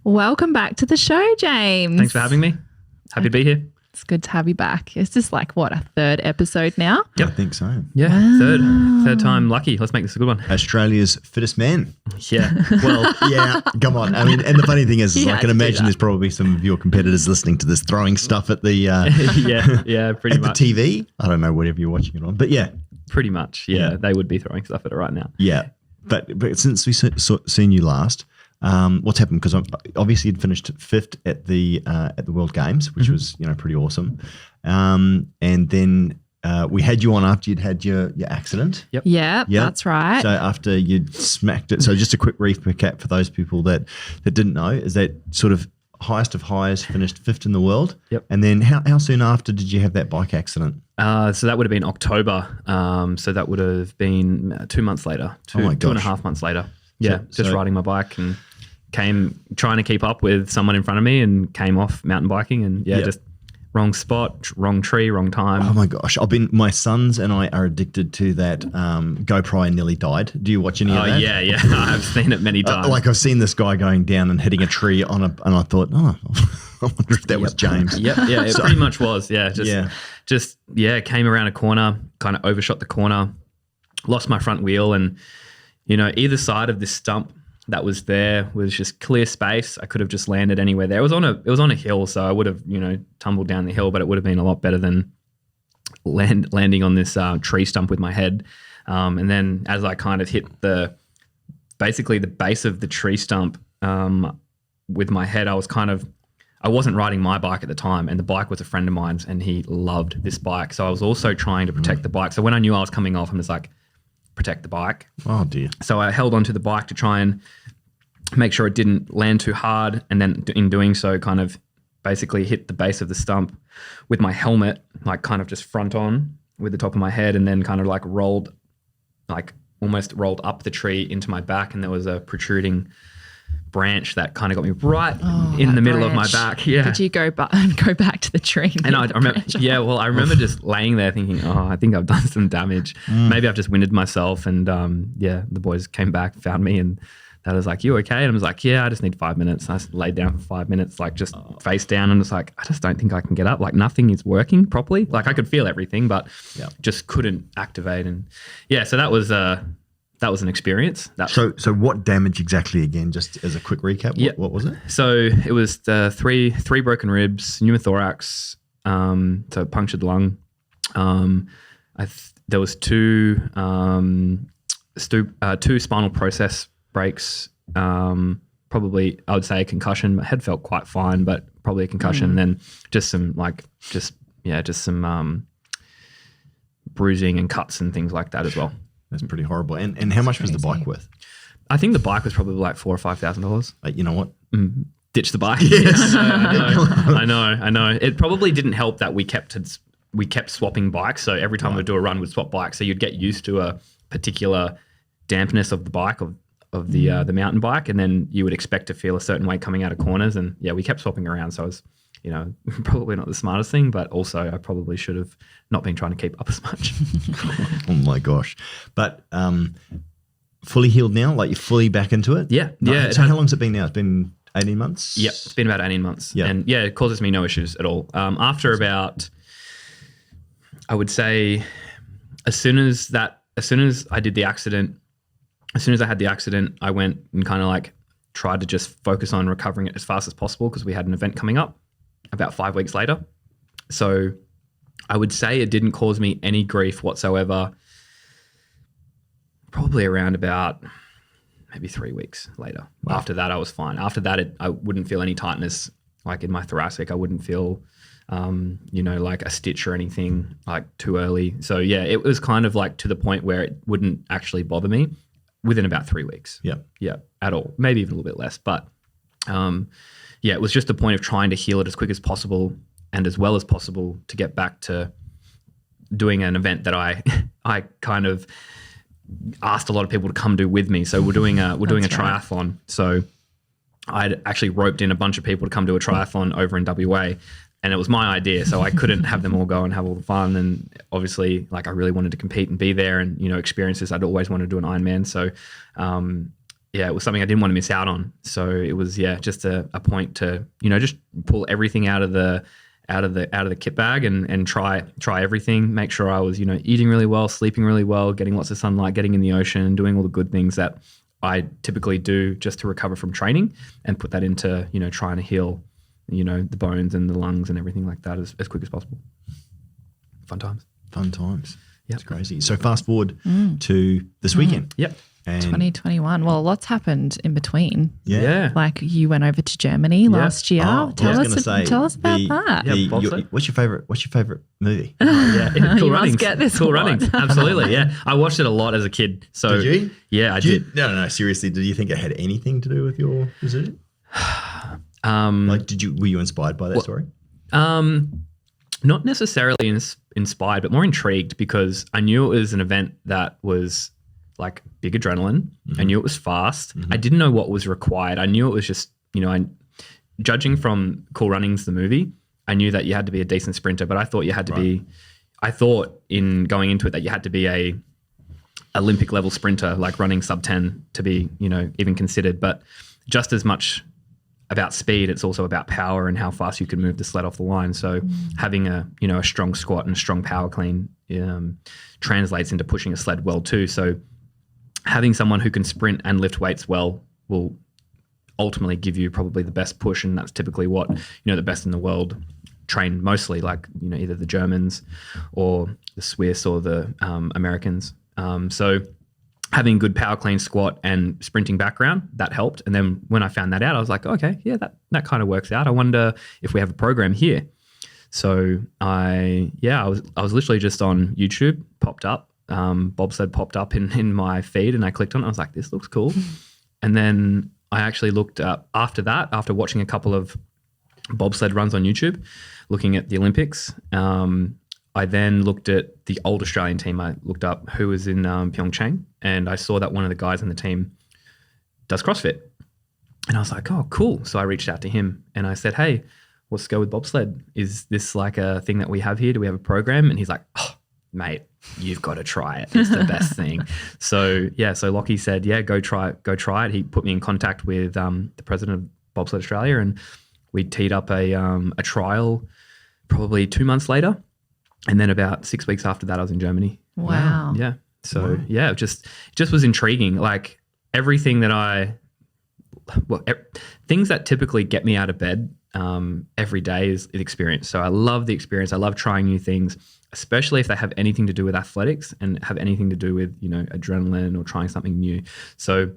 Welcome back to the show, James. Thanks for having me. Happy to be here. It's good to have you back. Is this like, what, a third episode now? Yep. I think so. Yeah, third time lucky. Let's make this a good one. Australia's fittest man. Yeah. Well, Yeah, come on. I mean, and the funny thing is You I had can to do imagine that. there's probably some of your competitors listening to this throwing stuff at the yeah, pretty at much. the TV. I don't know whatever you're watching it on, but yeah. Pretty much. Yeah, they would be throwing stuff at it right now. Yeah, but since we seen you last, what's happened? Because obviously you'd finished fifth at the World Games, which was pretty awesome, and then we had you on after you'd had your accident. Yep. Yeah, Yep. that's right. So after you'd smacked it, so just a quick recap for those people that didn't know, is that sort of highest of highs, finished fifth in the world. Yep. And then how soon after did you have that bike accident? So that would have been October. So that would have been 2 months later, two and a half months later. Yeah, just riding my bike and trying to keep up with someone in front of me and came off mountain biking and just wrong spot, wrong tree, wrong time. Oh my gosh. My sons and I are addicted to that GoPro and nearly died. Do you watch any of that? Yeah. I've seen it many times. Like I've seen this guy going down and hitting a tree and I thought, I wonder if that was James. Yeah, it pretty much was. Yeah, just came around a corner, kind of overshot the corner, lost my front wheel, and either side of this stump that was there was just clear space. I could have just landed anywhere there. It was on a hill, so I would have tumbled down the hill, but it would have been a lot better than landing on this tree stump with my head. And then as I kind of hit basically the base of the tree stump with my head, I wasn't riding my bike at the time, and the bike was a friend of mine's, and he loved this bike. So I was also trying to protect the bike. So when I knew I was coming off, I'm just like, protect the bike. Oh dear. So I held onto the bike to try and make sure it didn't land too hard, and then in doing so kind of basically hit the base of the stump with my helmet, like kind of just front on with the top of my head, and then kind of like almost rolled up the tree into my back, and there was a protruding branch that kind of got me right in the middle of my back. Yeah. Did you go back to the tree? And I remember, I remember just laying there thinking, I think I've done some damage. Maybe I've just winded myself. And the boys came back, found me, and they was like, "You okay?" And I was like, "Yeah, I just need 5 minutes." And I laid down for 5 minutes, like just face down, and it's like, I just don't think I can get up. Like nothing is working properly. Like I could feel everything, but just couldn't activate. And so that was an experience. So what damage exactly again, just as a quick recap, what was it? So it was three broken ribs, pneumothorax, so punctured lung. There was two spinal process breaks, probably I would say a concussion. My head felt quite fine, but probably a concussion. And then just some bruising and cuts and things like that as well. That's pretty horrible. And how much was the bike worth? I think the bike was probably like $4,000 or $5,000. Like, you know what? Ditch the bike. Yes. I know. It probably didn't help that we kept swapping bikes. So every time we'd do a run, we'd swap bikes. So you'd get used to a particular dampness of the bike of the mountain bike, and then you would expect to feel a certain way coming out of corners. And we kept swapping around. So I was, probably not the smartest thing, but also I probably should have not been trying to keep up as much. Oh my gosh. But fully healed now? Like you're fully back into it? Yeah. So how long's it been now? It's been 18 months? Yeah, it's been about 18 months. Yeah. And it causes me no issues at all. After about, I would say, as soon as I did the accident, as soon as I had the accident, I went and kind of like tried to just focus on recovering it as fast as possible, because we had an event coming up about 5 weeks later. So I would say it didn't cause me any grief whatsoever, probably around about maybe 3 weeks later. Wow. After that, I was fine. After that, I wouldn't feel any tightness like in my thoracic. I wouldn't feel, like a stitch or anything like too early. So it was kind of like to the point where it wouldn't actually bother me within about 3 weeks. Yeah, at all. Maybe even a little bit less. But it was just a point of trying to heal it as quick as possible and as well as possible to get back to doing an event that I kind of asked a lot of people to come do with me. So we're doing a triathlon. So I'd actually roped in a bunch of people to come do a triathlon over in WA, and it was my idea. So I couldn't have them all go and have all the fun. And obviously, like, I really wanted to compete and be there and, experience this. I'd always wanted to do an Ironman. So it was something I didn't want to miss out on. So it was just a point to just pull everything out of the kit bag and try everything. Make sure I was eating really well, sleeping really well, getting lots of sunlight, getting in the ocean, doing all the good things that I typically do just to recover from training, and put that into trying to heal the bones and the lungs and everything like that as quick as possible. Fun times. Yeah, it's crazy. So fast forward to this weekend. Yep. And 2021. Well, lots happened in between. Yeah. Like you went over to Germany last year. Tell us about that. What's your favorite movie? Cool You Runnings. must get this Cool one. Runnings. Absolutely. Yeah. I watched it a lot as a kid. So Did you? Yeah, I did. No. Seriously, did you think it had anything to do with your decision? Were you inspired by that story? Not necessarily inspired, but more intrigued, because I knew it was an event that was like big adrenaline. I knew it was fast. I didn't know what was required. I knew it was just, judging from Cool Runnings, the movie, I knew that you had to be a decent sprinter, but I thought you had to be, I thought in going into it that you had to be a Olympic level sprinter, like running sub 10 to be, even considered. But just as much about speed, it's also about power and how fast you can move the sled off the line. So having a strong squat and a strong power clean translates into pushing a sled well too. So having someone who can sprint and lift weights well will ultimately give you probably the best push, and that's typically what the best in the world train mostly, like either the Germans or the Swiss or the Americans. So having good power clean squat and sprinting background, that helped. And then when I found that out, I was like, okay, yeah, that kind of works out. I wonder if we have a program here. So I was literally just on YouTube, popped up, bobsled popped up in my feed, and I clicked on it. I was like, this looks cool. And then I actually looked up after watching a couple of bobsled runs on YouTube, looking at the Olympics. I then looked at the old Australian team. I looked up who was in Pyeongchang, and I saw that one of the guys in the team does CrossFit. And I was like, oh, cool. So I reached out to him and I said, hey, let's go with bobsled. Is this like a thing that we have here? Do we have a program? And he's like, oh, mate, you've got to try it. It's the best thing. So Lockie said, yeah, go try it. He put me in contact with the president of Bobsled Australia, and we teed up a trial probably 2 months later. And then about 6 weeks after that, I was in Germany. Wow. Yeah. So it just was intriguing. Like everything that things that typically get me out of bed every day is experience. So I love the experience. I love trying new things, especially if they have anything to do with athletics and have anything to do with, adrenaline or trying something new. So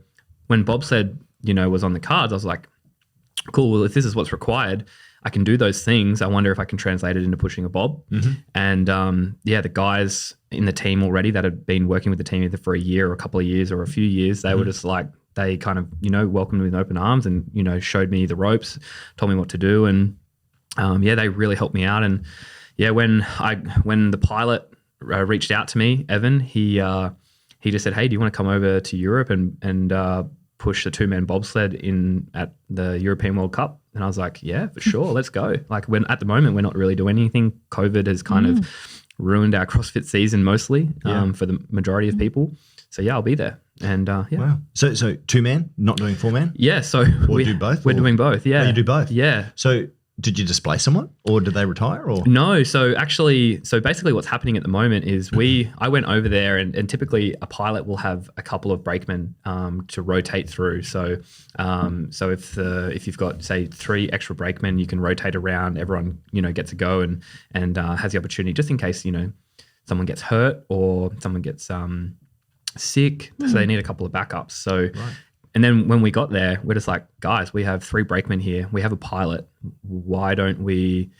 when bobsled, was on the cards, I was like, cool, well, if this is what's required, I can do those things. I wonder if I can translate it into pushing a bob. And the guys in the team already that had been working with the team either for a year or a couple of years or a few years, they were just like, they kind of, welcomed me with open arms and, showed me the ropes, told me what to do. And they really helped me out. And when the pilot reached out to me, Evan, he just said, hey, do you want to come over to Europe and push the 2-man bobsled in at the European World Cup? And I was like, yeah, for sure. Let's go. Like at the moment, we're not really doing anything. COVID has kind of ruined our CrossFit season mostly for the majority of people. So I'll be there. And Wow. So 2-man, not doing 4-man? Yeah. So we do both? We're doing both. Yeah. Oh, you do both? Yeah. So did you displace someone or did they retire? Or No. So basically what's happening at the moment is I went over there and typically a pilot will have a couple of brakemen to rotate through. So if you've got say 3 extra brakemen, you can rotate around. Everyone gets a go and has the opportunity just in case someone gets hurt or someone gets sick. So they need a couple of backups. So. Right. And then when we got there, we're just like, guys, we have 3 brakemen here. We have a pilot. Why don't we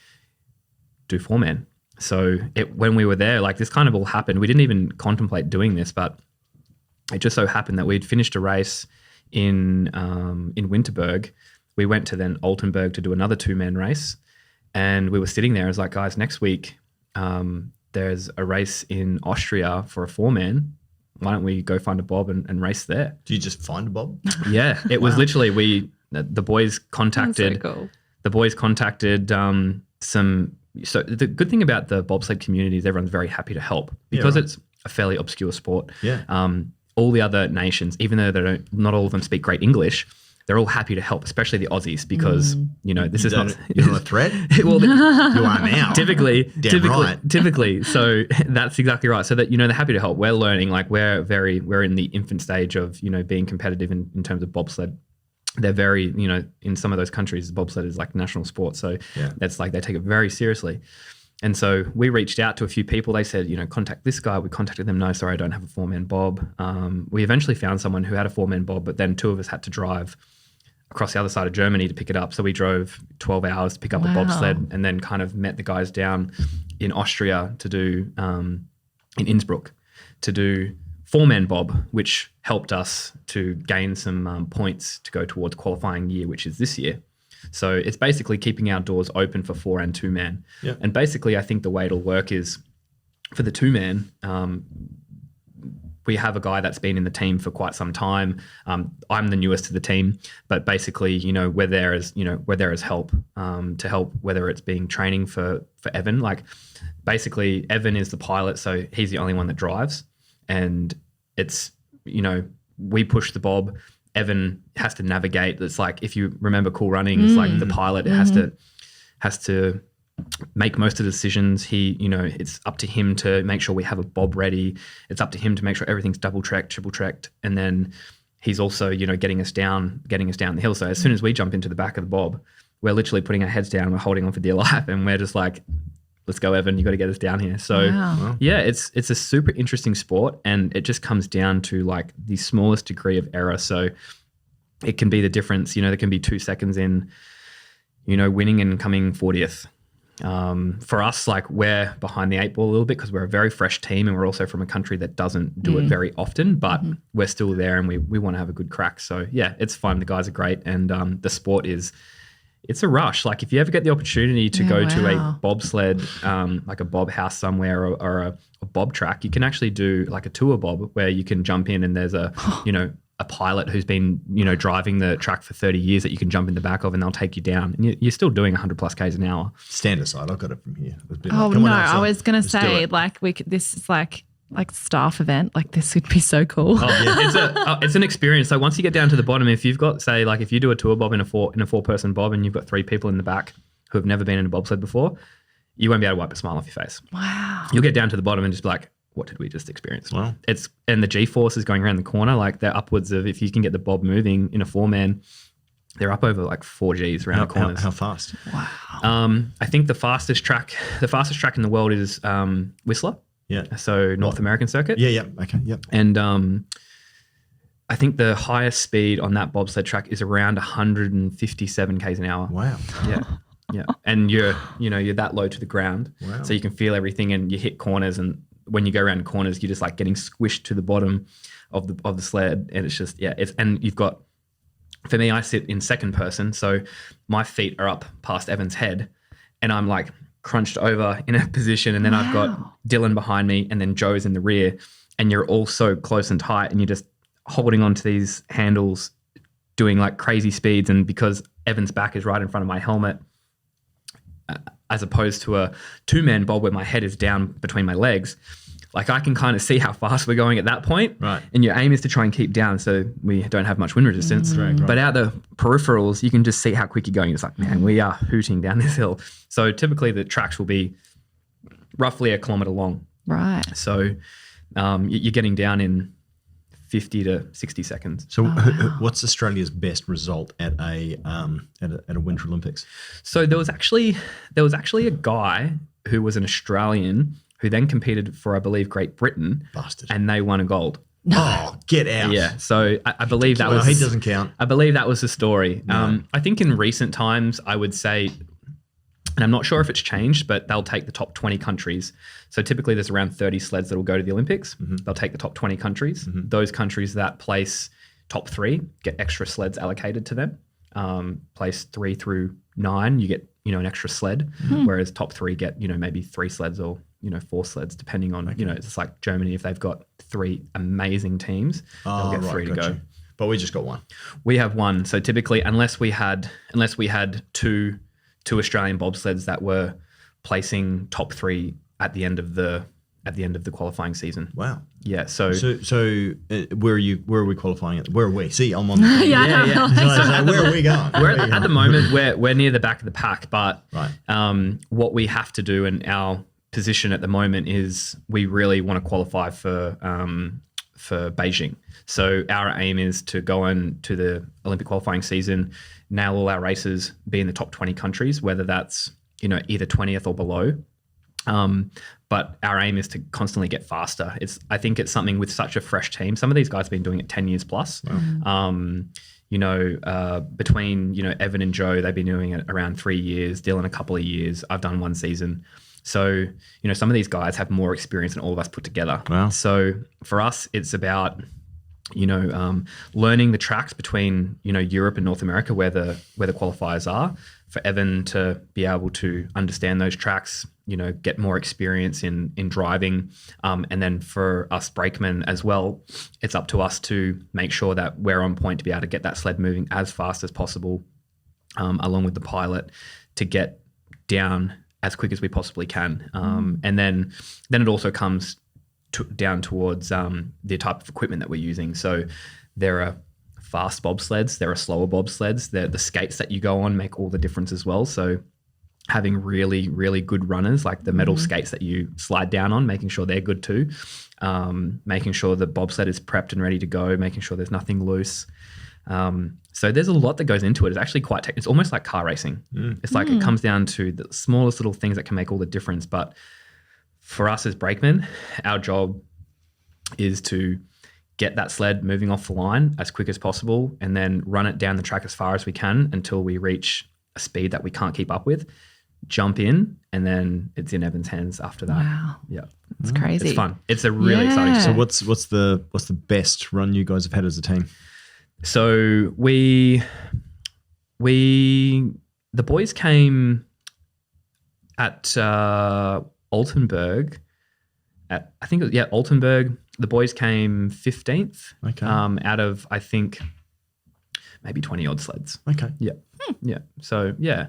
do 4-man? So when we were there, like this kind of all happened. We didn't even contemplate doing this, but it just so happened that we'd finished a race in Winterberg. We went to then Altenburg to do another 2-man race. And we were sitting there. I was like, guys, next week there's a race in Austria for a 4-man. Why don't we go find a bob and race there? Do you just find a bob? Yeah, it was literally the boys contacted. That's so cool. The boys contacted some. So the good thing about the bobsled community is everyone's very happy to help because it's a fairly obscure sport. Yeah. all the other nations, even though not all of them speak great English, they're all happy to help, especially the Aussies, because this is not you're not a threat. Well, you are now. Typically. So that's exactly right. So that they're happy to help. We're learning, like we're in the infant stage of being competitive in terms of bobsled. They're very in some of those countries, bobsled is like national sport. So that's like they take it very seriously. And so we reached out to a few people. They said, contact this guy. We contacted them. No, sorry, I don't have a 4-man bob. We eventually found someone who had a 4-man bob, but then 2 of us had to drive across the other side of Germany to pick it up. So we drove 12 hours to pick up a bobsled, and then kind of met the guys down in Austria to do, in Innsbruck, to do 4-man bob, which helped us to gain some points to go towards qualifying year, which is this year. So it's basically keeping our doors open for 4 and 2-man. Yeah. And basically I think the way it'll work is for the 2-man, we have a guy that's been in the team for quite some time. I'm the newest to the team, but basically, we're there as help, to help, whether it's being training for Evan. Like basically Evan is the pilot, so he's the only one that drives, and it's, we push the bob. Evan has to navigate. It's like, if you remember Cool Runnings, like the pilot has to make most of the decisions. He, it's up to him to make sure we have a bob ready. It's up to him to make sure everything's double tracked, triple tracked. And then he's also, getting us down the hill. So as soon as we jump into the back of the bob, we're literally putting our heads down, we're holding on for dear life, and we're just like, let's go, Evan, you got to get us down here. So yeah, it's a super interesting sport, and it just comes down to like the smallest degree of error. So it can be the difference, there can be 2 seconds in, winning and coming 40th. For us, like we're behind the 8 ball a little bit because we're a very fresh team, and we're also from a country that doesn't do it very often, but we're still there, and we want to have a good crack. So yeah, it's fun. The guys are great, and the sport it's a rush. Like if you ever get the opportunity to go to a bobsled, like a bob house somewhere or a bob track, you can actually do like a tour bob where you can jump in and there's a pilot who's been, driving the track for 30 years that you can jump in the back of, and they'll take you down. And you're still doing 100 plus K's an hour. Stand aside. I've got it from here. I was going to say like this is like staff event. Like this would be so cool. Oh, yeah. It's an experience. So once you get down to the bottom, if you've got, say, like if you do a tour bob in a 4-person bob and you've got 3 people in the back who have never been in a bobsled before, you won't be able to wipe a smile off your face. Wow. You'll get down to the bottom and just be like, what did we just experience? Wow. And the G-forces going around the corner, like they're upwards of, if you can get the bob moving in a 4-man, they're up over like 4 Gs around the corners. How fast? Wow. I think the fastest track in the world is Whistler. Yeah. So North American circuit. Yeah. Okay. Yep. And I think the highest speed on that bobsled track is around 157 Ks an hour. Wow. Yeah. Yeah. And you're that low to the ground. Wow. So you can feel everything, and you hit corners, and when you go around corners, you're just like getting squished to the bottom of the sled. And it's just, and you've got, for me, I sit in second person. So my feet are up past Evan's head, and I'm like crunched over in a position, and then I've got Dylan behind me, and then Joe's in the rear, and you're all so close and tight, and you're just holding onto these handles doing like crazy speeds. And because Evan's back is right in front of my helmet, as opposed to a 2-man bob where my head is down between my legs, like I can kind of see how fast we're going at that point. Right. And your aim is to try and keep down so we don't have much wind resistance. Right. But out the peripherals, you can just see how quick you're going. It's like, man, we are hooting down this hill. So typically the tracks will be roughly 1 kilometer long. Right. So you're getting down in 50 to 60 seconds. So what's Australia's best result at a Winter Olympics? So there was actually a guy who was an Australian who then competed for, I believe, Great Britain. Bastard. And they won a gold. Oh, get out. Yeah. So I believe that was... he doesn't count. I believe that was the story. No. I think in recent times, I would say, and I'm not sure if it's changed, but they'll take the top 20 countries. So typically there's around 30 sleds that will go to the Olympics. Mm-hmm. They'll take the top 20 countries. Mm-hmm. Those countries that place top 3 get extra sleds allocated to them. Place 3 through 9, you get, an extra sled, whereas top 3 get, maybe 3 sleds or, 4 sleds, depending on, it's like Germany, if they've got 3 amazing teams, they'll get 3 to go. But we just got 1. We have 1. So typically, unless we had 2 Australian bobsleds that were placing top 3 at the end of the at the end of the qualifying season. Wow. Yeah. So where are we qualifying at? Where are we? See, I'm on the yeah. where are we going? At the moment, we're near the back of the pack, but right. What we have to do in our position at the moment is we really want to qualify for Beijing. So our aim is to go on to the Olympic qualifying season, nail all our races, be in the top 20 countries, whether that's, either 20th or below. But our aim is to constantly get faster. I think it's something with such a fresh team. Some of these guys have been doing it 10 years plus. Wow. Between, Evan and Joe, they've been doing it around 3 years, Dylan a couple of years. I've done 1 season. So, some of these guys have more experience than all of us put together. Wow. So for us, it's about, learning the tracks between, Europe and North America where the qualifiers are. For Evan to be able to understand those tracks, get more experience in driving. And then for us brakemen as well, it's up to us to make sure that we're on point to be able to get that sled moving as fast as possible, along with the pilot, to get down as quick as we possibly can. And then it also comes down towards the type of equipment that we're using. So there are fast bobsleds, there are slower bobsleds. The skates that you go on make all the difference as well. So having really, really good runners, like the metal skates that you slide down on, making sure they're good too. Making sure the bobsled is prepped and ready to go, making sure there's nothing loose. So there's a lot that goes into it. It's actually it's almost like car racing. It's like it comes down to the smallest little things that can make all the difference. But for us as brakemen, our job is to get that sled moving off the line as quick as possible and then run it down the track as far as we can until we reach a speed that we can't keep up with, jump in, and then it's in Evan's hands after that. Wow. Yeah. It's crazy. It's fun. It's a really exciting sport. So what's the best run you guys have had as a team? So the boys came at Altenburg. Altenburg. The boys came 15th. Okay. Out of, I think, maybe 20 odd sleds. Okay. Yeah. Yeah. So yeah.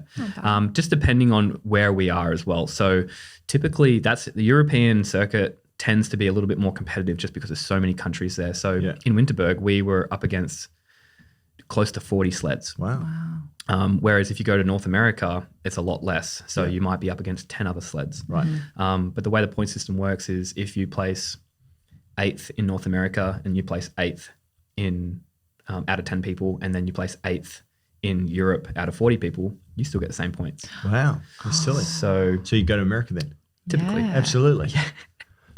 Just depending on where we are as well. So typically the European circuit tends to be a little bit more competitive just because there's so many countries there. So in Winterberg, we were up against close to 40 sleds. Wow. Whereas if you go to North America, it's a lot less. So you might be up against 10 other sleds. Right. But the way the point system works is if you place 8th in North America and you place 8th in out of 10 people, and then you place 8th in Europe out of 40 people, you still get the same points. Wow. That's silly. So you go to America then? Typically. Yeah. Absolutely. Yeah.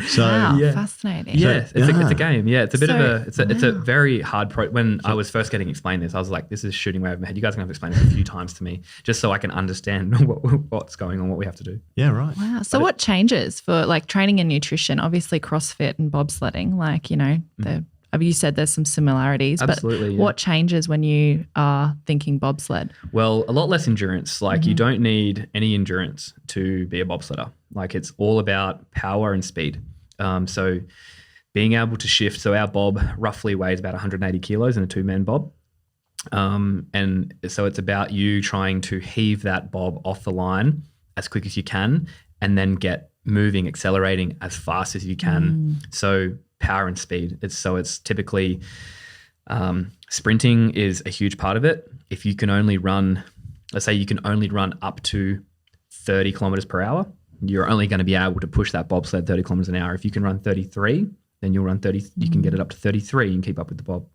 So wow, fascinating. Yeah, it's a game. Yeah, it's a bit So- of it's a very hard when I was first getting explained this, I was like, this is shooting way over my head. You guys are going to have to explain this a few times to me just so I can understand what's going on, what we have to do. yeah, right. Wow. So what changes for like training and nutrition? Obviously CrossFit and bobsledding, you said there's some similarities, Absolutely, but yeah. what changes when you are thinking bobsled? Well, a lot less endurance. Like you don't need any endurance to be a bobsledder. Like it's all about power and speed. So being able to shift. So our bob roughly weighs about 180 kilos in a 2-man bob. And so it's about you trying to heave that bob off the line as quick as you can and then get moving, accelerating as fast as you can. So power and speed. It's typically sprinting is a huge part of it. If you can only run, let's say you can only run up to 30 kilometers per hour, you're only going to be able to push that bobsled 30 kilometers an hour. If you can run 33, then you'll run 30. You can get it up to 33 and keep up with the bob.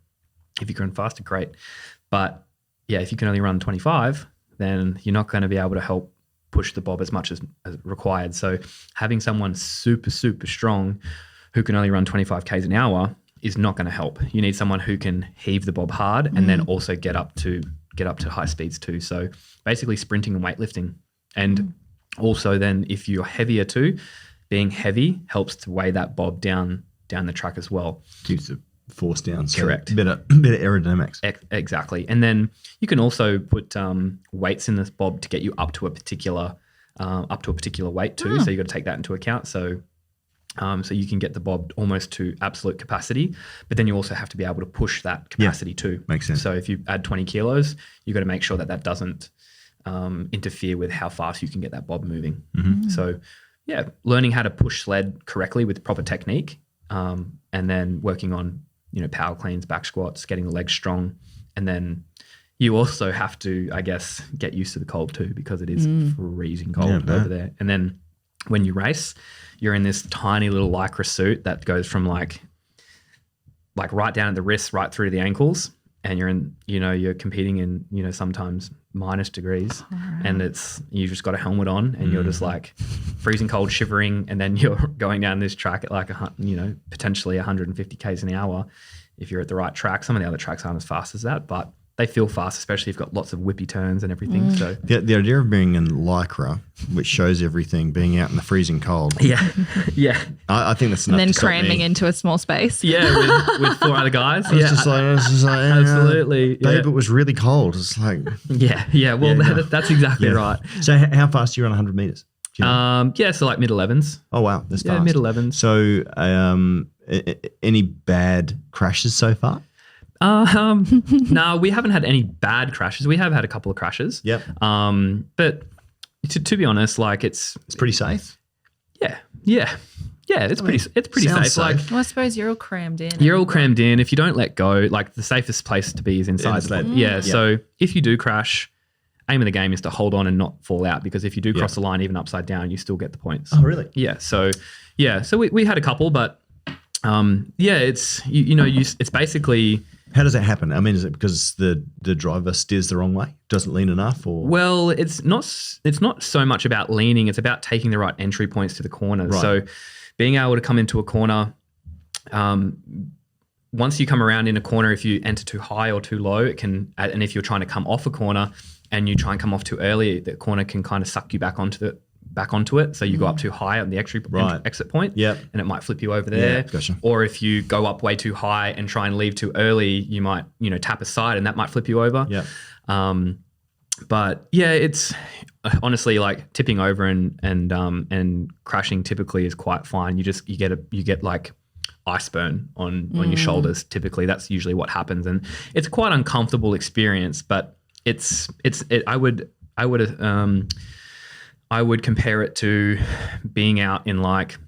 If you can run faster, great. But yeah, if you can only run 25, then you're not going to be able to help push the bob as much as required. So having someone super, super strong who can only run 25 Ks an hour is not going to help. You need someone who can heave the bob hard and then also get up to high speeds too. So basically sprinting and weightlifting. And also then if you're heavier too, being heavy helps to weigh that bob down the track as well. Keeps the force down. So Correct. Better aerodynamics. Exactly. And then you can also put weights in this bob to get you up to a particular weight too. So you've got to take that into account. So you can get the bob almost to absolute capacity, but then you also have to be able to push that capacity too. Makes sense. So if you add 20 kilos, you've got to make sure that doesn't interfere with how fast you can get that bob moving. So learning how to push sled correctly with proper technique, and then working on, power cleans, back squats, getting the legs strong. And then you also have to, I guess, get used to the cold too, because it is freezing cold over there. And then when you race, you're in this tiny little lycra suit that goes from like right down at the wrists, right through to the ankles. And you're in, you're competing in, sometimes minus degrees, and you just got a helmet on, and you're just like freezing cold, shivering, and then you're going down this track at like potentially 150 k's an hour if you're at the right track. Some of the other tracks aren't as fast as that, but they feel fast, especially if you've got lots of whippy turns and everything. So the idea of being in lycra, which shows everything, being out in the freezing cold. Yeah. I think that's enough. And then to stop cramming me. into a small space. Yeah, with 4 other guys. It's just like absolutely. Babe, it was really cold. It's like yeah. Well, that's exactly right. So how fast are you on 100 meters? Do you know? So like mid 11s. Oh wow, that's fast. Mid 11s. So any bad crashes so far? No, we haven't had any bad crashes. We have had a couple of crashes. Yep. But to be honest, like it's pretty safe. Yeah. It's pretty safe. Safe. Like, Well, I suppose you're all crammed in. you're all crammed in. If you don't let go, like the safest place to be is inside. Yeah. So if you do crash, aim of the game is to hold on and not fall out, because if you do cross the line, even upside down, you still get the points. Oh, really? Yeah. So we had a couple, but it's it's basically. How does that happen? I mean, is it because the driver steers the wrong way, doesn't lean enough, or? Well, it's not so much about leaning. It's about taking the right entry points to the corner. Right. So being able to come into a corner, once you come around in a corner, if you enter too high or too low, it can, and if you're trying to come off a corner and you try and come off too early, the corner can kind of suck you back onto it. So you go up too high on the exit point, and it might flip you over there. Yeah, gotcha. Or if you go up way too high and try and leave too early, you might, tap aside, and that might flip you over. Yeah. But yeah, it's honestly like tipping over and crashing typically is quite fine. You get like ice burn on your shoulders. Typically, that's usually what happens, and it's quite an uncomfortable experience. But I would compare it to being out in like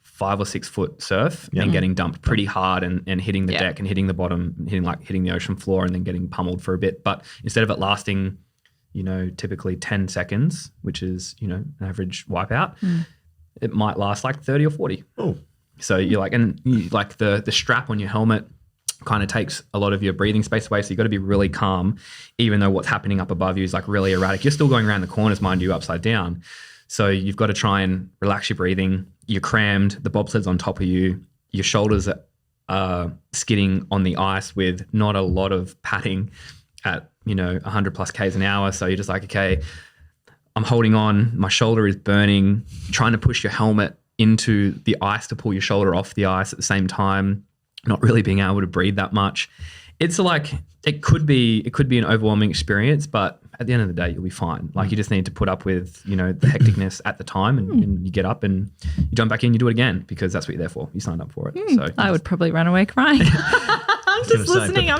5 or 6 foot surf and getting dumped pretty hard and hitting the deck and hitting the bottom, hitting the ocean floor, and then getting pummeled for a bit. But instead of it lasting, typically 10 seconds, which is, an average wipeout, it might last like 30 or 40. Oh. So the strap on your helmet kind of takes a lot of your breathing space away. So you've got to be really calm, even though what's happening up above you is like really erratic. You're still going around the corners, mind you, upside down. So you've got to try and relax your breathing. You're crammed. The bobsled's on top of you. Your shoulders are skidding on the ice with not a lot of padding at, 100 plus Ks an hour. So you're just like, okay, I'm holding on. My shoulder is burning, trying to push your helmet into the ice to pull your shoulder off the ice at the same time, not really being able to breathe that much. It's like, it could be an overwhelming experience, but at the end of the day, you'll be fine. Like you just need to put up with, the hecticness at the time, and you get up and you jump back in, you do it again, because that's what you're there for. You signed up for it. So I would probably run away crying. I'm just listening. I'm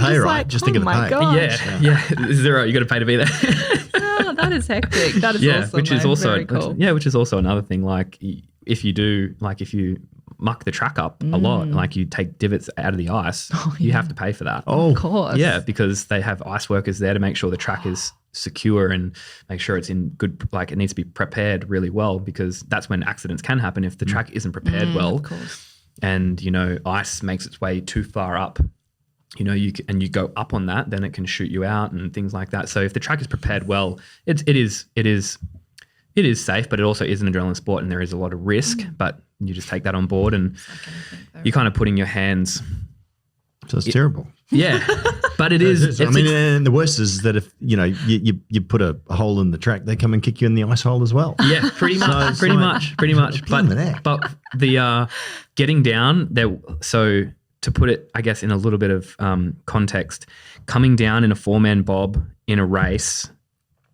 just like, oh my God. Yeah. Zero. You got to pay to be there. Oh, that is hectic. That is awesome. Which is also very cool. which is also another thing. Like if you muck the track up a lot, like you take divots out of the ice, you have to pay for that. Oh, of course. Yeah, because they have ice workers there to make sure the track is secure and make sure it's in good, like it needs to be prepared really well, because that's when accidents can happen if the track isn't prepared well. Of course. And, ice makes its way too far up, you go up on that, then it can shoot you out and things like that. So if the track is prepared well, it is safe, but it also is an adrenaline sport, and there is a lot of risk, but you just take that on board, and you're kind of putting your hands. So it's terrible. Yeah, but it is. And the worst is that if you put a hole in the track, they come and kick you in the ice hole as well. Yeah, pretty much. But the getting down there. So to put it, I guess, in a little bit of context, coming down in a 4-man bob in a race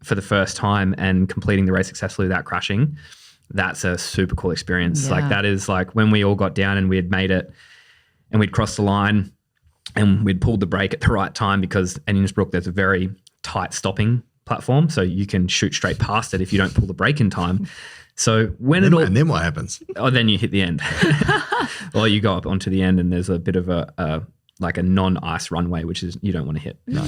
for the first time and completing the race successfully without crashing, that's a super cool experience. Yeah. Like that is like when we all got down and we had made it and we'd crossed the line and we'd pulled the brake at the right time, because in Innsbruck there's a very tight stopping platform, so you can shoot straight past it if you don't pull the brake in time. So when and then what happens? Oh, then you hit the end. Or you go up onto the end and there's a bit of a non-ice runway, which is you don't want to hit. No.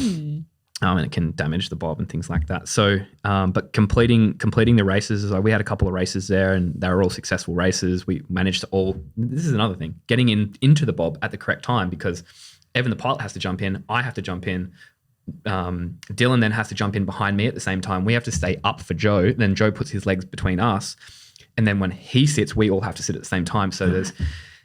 And it can damage the bob and things like that. So, but completing the races, we had a couple of races there and they were all successful races. We managed to this is another thing, getting into the bob at the correct time, because Evan, the pilot, has to jump in. I have to jump in. Dylan then has to jump in behind me at the same time. We have to stay up for Joe. Then Joe puts his legs between us. And then when he sits, we all have to sit at the same time. So there's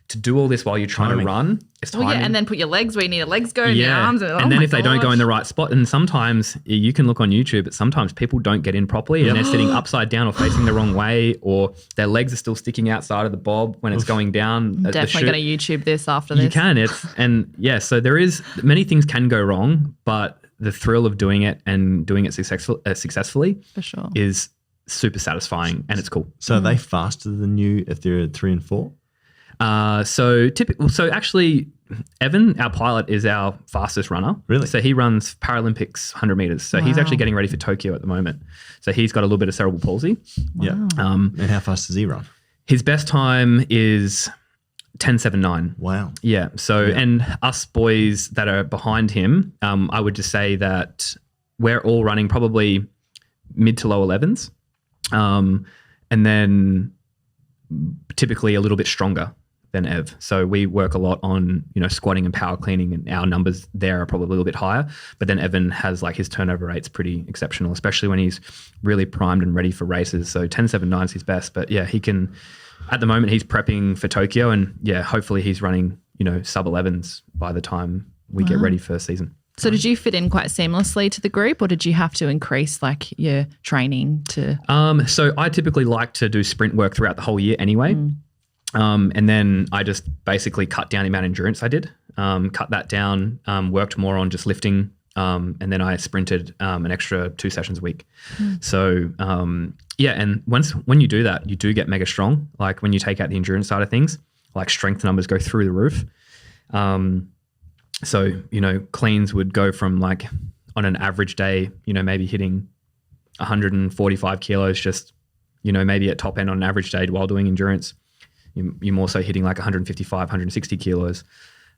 to do all this while you're trying to run. It's timing. Well, yeah, and then put your legs where you need your legs go and your arms. And then if they don't go in the right spot, and sometimes you can look on YouTube, but sometimes people don't get in properly and they're sitting upside down or facing the wrong way, or their legs are still sticking outside of the bob when it's going down. Definitely going to YouTube this after this. You can. So there is, many things can go wrong, but the thrill of doing it and doing it successfully for sure is super satisfying, and it's cool. So are they faster than you if they're 3 and 4? So actually, Evan, our pilot, is our fastest runner. Really? So he runs Paralympics 100 meters. So he's actually getting ready for Tokyo at the moment. So he's got a little bit of cerebral palsy. Wow. Yeah. And how fast does he run? His best time is 10.79. Wow. Yeah. So, and us boys that are behind him, I would just say that we're all running probably mid to low 11s. And then typically a little bit stronger than Ev. So we work a lot on, squatting and power cleaning, and our numbers there are probably a little bit higher. But then Evan has his turnover rate's pretty exceptional, especially when he's really primed and ready for races. So 10.79 is his best. But yeah, he can, at the moment he's prepping for Tokyo, and yeah, hopefully he's running, sub 11s by the time we get ready for season. So did you fit in quite seamlessly to the group, or did you have to increase your training to? So I typically like to do sprint work throughout the whole year anyway. And then I just basically cut down the amount of endurance I did, cut that down, worked more on just lifting. And then I sprinted an extra 2 sessions a week. So and when you do that, you do get mega strong. Like when you take out the endurance side of things, strength numbers go through the roof. So, cleans would go from on an average day, maybe hitting 145 kilos, just, maybe at top end on an average day while doing endurance. You're more so hitting 155, 160 kilos.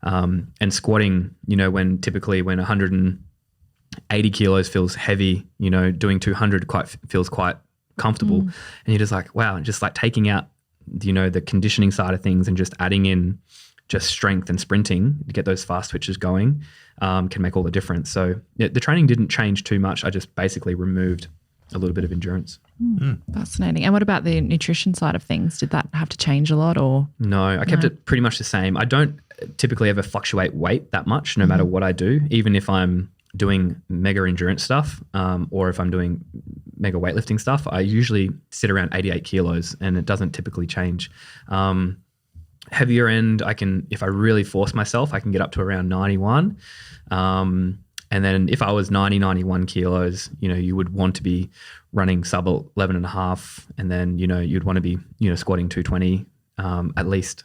And squatting, when 180 kilos feels heavy, doing 200 feels quite comfortable. And you're just wow, and just taking out, the conditioning side of things and just adding in just strength and sprinting to get those fast twitches going can make all the difference. So the training didn't change too much. I just basically removed a little bit of endurance. Fascinating. And what about the nutrition side of things? Did that have to change a lot, or? No, I kept it pretty much the same. I don't typically ever fluctuate weight that much, no matter what I do, even if I'm doing mega endurance stuff or if I'm doing mega weightlifting stuff. I usually sit around 88 kilos and it doesn't typically change. Heavier end, if I really force myself, I can get up to around 91. And then if I was 91 kilos, you would want to be running sub 11.5, and then, you'd want to be, squatting 220 at least,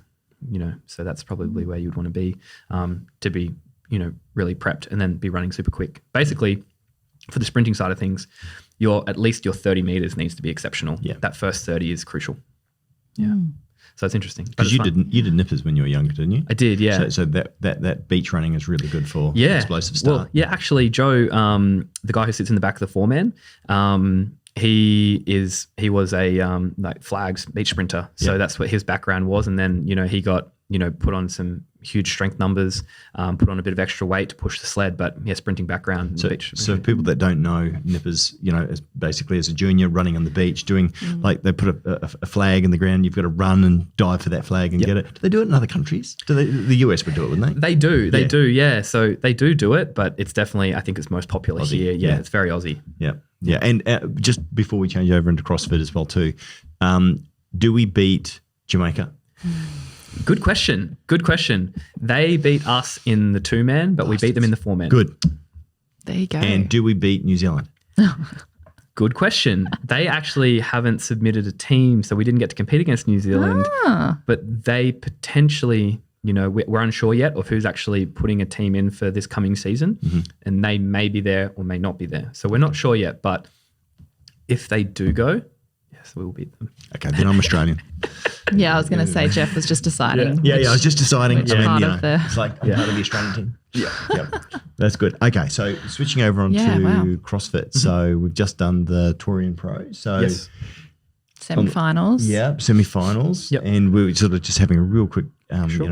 so that's probably where you'd want to be really prepped, and then be running super quick. Basically, for the sprinting side of things, at least your 30 meters needs to be exceptional. Yeah. That first 30 is crucial. Yeah. So it's interesting. Because you did nippers when you were younger, didn't you? I did, yeah. So that beach running is really good for explosive start. Well, yeah, actually, Joe, the guy who sits in the back of the foreman, he was a flags beach sprinter. So that's what his background was. And then, he got, put on some huge strength numbers, put on a bit of extra weight to push the sled, but sprinting background. So people that don't know, nippers, is basically as a junior running on the beach doing they put a flag in the ground, you've got to run and dive for that flag and get it. Do they do it in other countries? The US would do it, wouldn't they? They do, yeah. So they do it, but it's definitely, I think it's most popular Aussie, here. Yeah, it's very Aussie. Yeah. Yeah. And just before we change over into CrossFit as well too, do we beat Jamaica? Good question. They beat us in the 2-man, but we beat them in the 4-man. Good. There you go. And do we beat New Zealand? Good question. They actually haven't submitted a team, so we didn't get to compete against New Zealand. But they potentially, we're unsure yet of who's actually putting a team in for this coming season. And they may be there or may not be there. So we're not sure yet. But if they do go, Yes, we will beat them. Okay, then I'm Australian. Yeah, I was going to say Jeff was just deciding. Yeah, I was just deciding. Which part of the- it's like part of the Australian team. Yeah, that's good. Okay, so switching over onto CrossFit. So we've just done the Torian Pro. So semi-finals. Semi-finals. Yep. And we were sort of just having a real quick,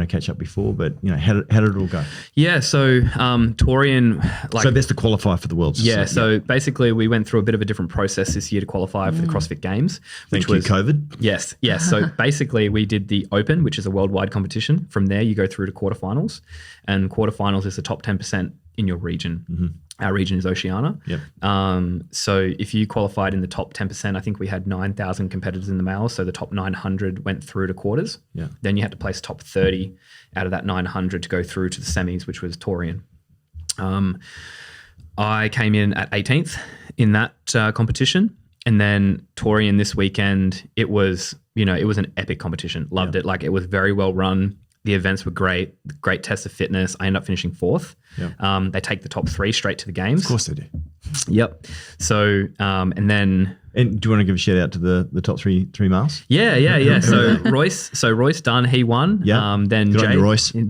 catch up before. But how did it all go? Yeah, so Torian, so that's to qualify for the Worlds. Yeah, so basically we went through a bit of a different process this year to qualify for the CrossFit Games, which Thank you, was COVID. Yes. So basically we did the Open, which is a worldwide competition. From there you go through to quarterfinals, and quarterfinals is the top 10% in your region. Mm-hmm. Our region is Oceania. Yep. So if you qualified in the top 10%, I think we had 9,000 competitors in the males. So the top 900 went through to quarters. Yeah. Then you had to place top 30 out of that 900 to go through to the semis, which was Torian. I came in at 18th in that competition. And then Torian this weekend, it was an epic competition. Loved it. Like, it was very well run. The events were great test of fitness. I ended up finishing 4th. Yep. They take the top 3 straight to the games. Of course they do. Yep. So, and then... And do you want to give a shout out to the top three males? Yeah. So Royce Dunn, he won. Yeah. Then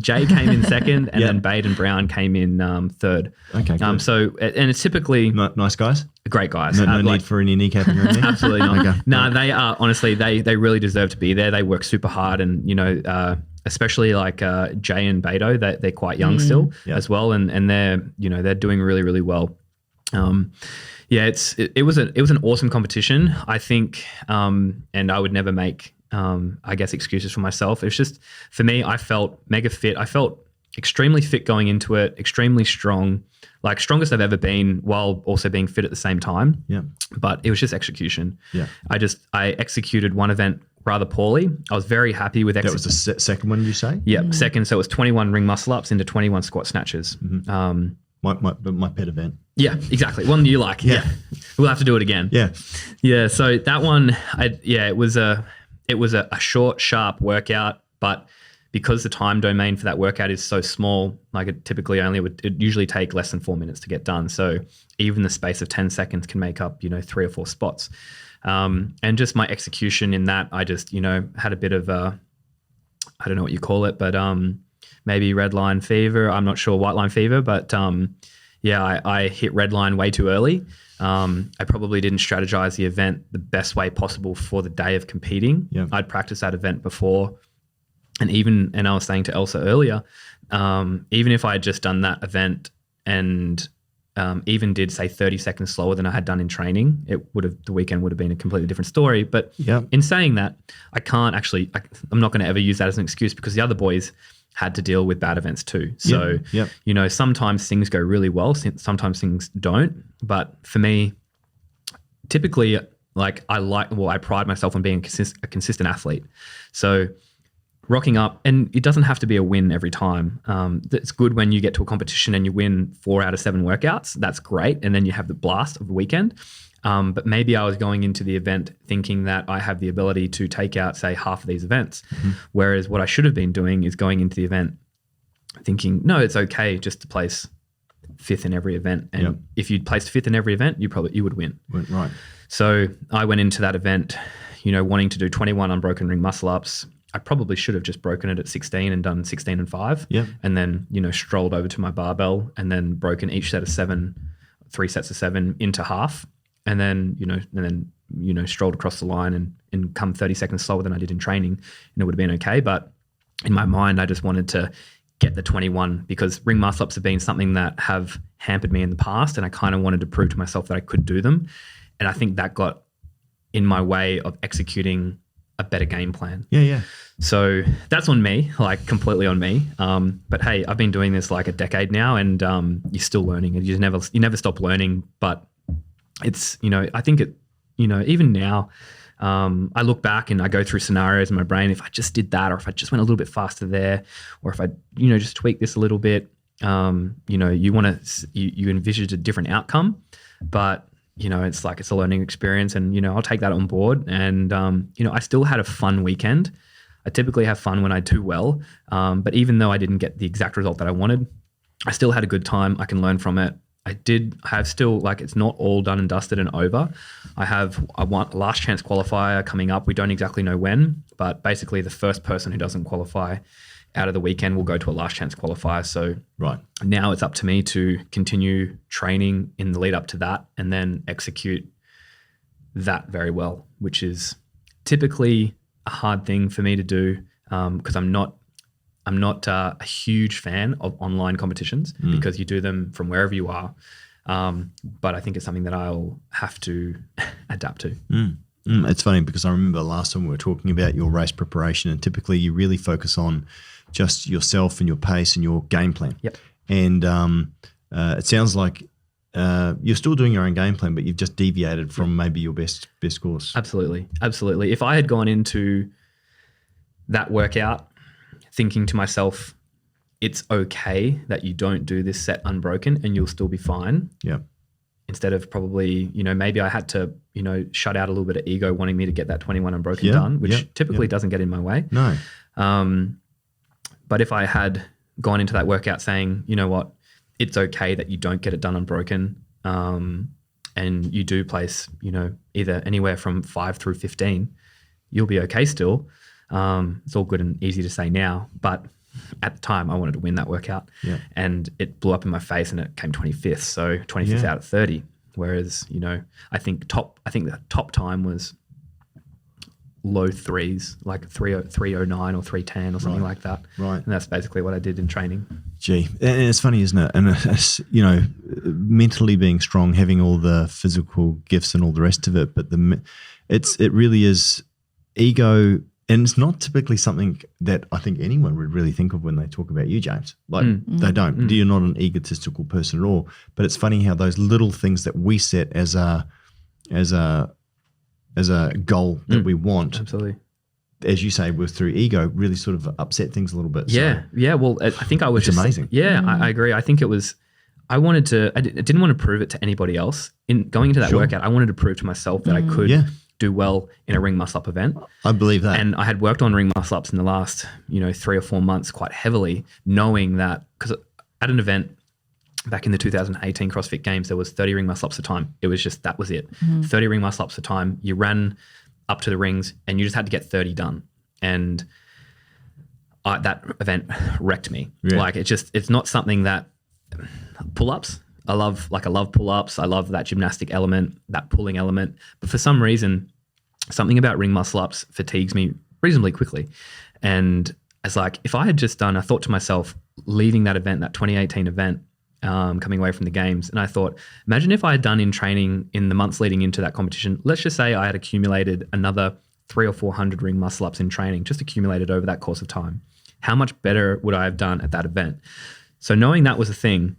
Jay came in second, and then Bade and Brown came in third. Okay. Good. So, and it's typically nice guys. Great guys. No need for any kneecapping or anything. Absolutely not. Okay. No, they are, honestly, they really deserve to be there. They work super hard, and especially like Jay and Beto, they're quite young still as well, and they're doing really, really well. It was an awesome competition, I think, and I would never make excuses for myself. It's just, for me, I felt mega fit. I felt extremely fit going into it, extremely strong, like strongest I've ever been, while also being fit at the same time. Yeah. But it was just execution. Yeah. I executed one event rather poorly. I was very happy with That was the second one, did you say? Yeah, second. So it was 21 ring muscle ups into 21 squat snatches. Mm-hmm. My pet event. Yeah, exactly. One you like. Yeah. We'll have to do it again. Yeah. Yeah. So that one, it was a short, sharp workout, but because the time domain for that workout is so small, like it usually take less than 4 minutes to get done. So even the space of 10 seconds can make up, 3 or 4 spots. And just my execution in that, I just, had a bit of I don't know what you call it, but maybe red line fever. I'm not sure, white line fever, but I hit red line way too early. I probably didn't strategize the event the best way possible for the day of competing. Yeah. I'd practiced that event before. And I was saying to Elsa earlier, even if I had just done that event and even did say 30 seconds slower than I had done in training, the weekend would have been a completely different story. But in saying that, I'm not going to ever use that as an excuse, because the other boys had to deal with bad events too. So, sometimes things go really well, sometimes things don't. But for me, typically, I pride myself on being a consistent athlete. So rocking up, and it doesn't have to be a win every time. It's good when you get to a competition and you win 4 out of 7 workouts. That's great. And then you have the blast of the weekend. But maybe I was going into the event thinking that I have the ability to take out, say, half of these events. Mm-hmm. Whereas what I should have been doing is going into the event thinking, no, it's okay just to place 5th in every event. And if you'd placed 5th in every event, you would win. Right. So I went into that event, wanting to do 21 unbroken ring muscle ups. I probably should have just broken it at 16 and done 16 and 5. Yeah. And then, strolled over to my barbell and then broken each set of 7, 3 sets of 7 into half. And then, strolled across the line and come 30 seconds slower than I did in training, and it would have been okay. But in my mind, I just wanted to get the 21, because ring muscle ups have been something that have hampered me in the past, and I kind of wanted to prove to myself that I could do them. And I think that got in my way of executing a better game plan. Yeah. So that's on me, like completely on me. But hey, I've been doing this like a decade now, and you're still learning, and you never stop learning. But it's, I think it, even now, I look back and I go through scenarios in my brain. If I just did that, or if I just went a little bit faster there, or if I, just tweak this a little bit, you envisage a different outcome, but it's like, it's a learning experience, and, I'll take that on board. And, I still had a fun weekend. I typically have fun when I do well. But even though I didn't get the exact result that I wanted, I still had a good time. I can learn from it. have still, like, it's not all done and dusted and over. I want a last chance qualifier coming up. We don't exactly know when, but basically the first person who doesn't qualify out of the weekend will go to a last chance qualifier. So now it's up to me to continue training in the lead up to that and then execute that very well, which is typically a hard thing for me to do because I'm not a huge fan of online competitions because you do them from wherever you are. But I think it's something that I'll have to adapt to. It's funny because I remember last time we were talking about your race preparation, and typically you really focus on just yourself and your pace and your game plan. Yep. And it sounds like you're still doing your own game plan, but you've just deviated from maybe your best course. Absolutely. If I had gone into that workout thinking to myself, it's okay that you don't do this set unbroken and you'll still be fine. Yeah. Instead of probably, maybe I had to, shut out a little bit of ego wanting me to get that 21 unbroken done, which typically doesn't get in my way. No. But if I had gone into that workout saying, you know what, it's okay that you don't get it done unbroken, and you do place, either anywhere from 5 through 15, you'll be okay still. It's all good and easy to say now, but at the time I wanted to win that workout and it blew up in my face and it came 25th. So 25th out of 30. Whereas, I think the top time was low threes, like 309 or 310 or something like that. Right. And that's basically what I did in training. Gee, and it's funny, isn't it? And it's, mentally being strong, having all the physical gifts and all the rest of it, but it really is ego. And it's not typically something that I think anyone would really think of when they talk about you, James. Like they don't. You're not an egotistical person at all. But it's funny how those little things that we set as a goal that we want, absolutely, as you say, with through ego, really sort of upset things a little bit. Yeah, so, yeah. Well, I think I was just amazing. Yeah, I agree. I think it was. I didn't want to prove it to anybody else. In going into that workout, I wanted to prove to myself that I could do well in a ring muscle up event. I believe that. And I had worked on ring muscle ups in the last, 3 or 4 months quite heavily, knowing that because at an event back in the 2018 CrossFit Games, there was 30 ring muscle ups a time. It was just, that was it. 30 ring muscle ups a time. You ran up to the rings and you just had to get 30 done. And that event wrecked me. Yeah. Like it's not something that pull-ups, I love pull-ups. I love that gymnastic element, that pulling element. But for some reason, something about ring muscle ups fatigues me reasonably quickly. And it's like, if I had just done, I thought to myself, leaving that event, that 2018 event, coming away from the games, and I thought, imagine if I had done in training in the months leading into that competition, let's just say I had accumulated another 300 or 400 ring muscle ups in training, just accumulated over that course of time. How much better would I have done at that event? So knowing that was a thing,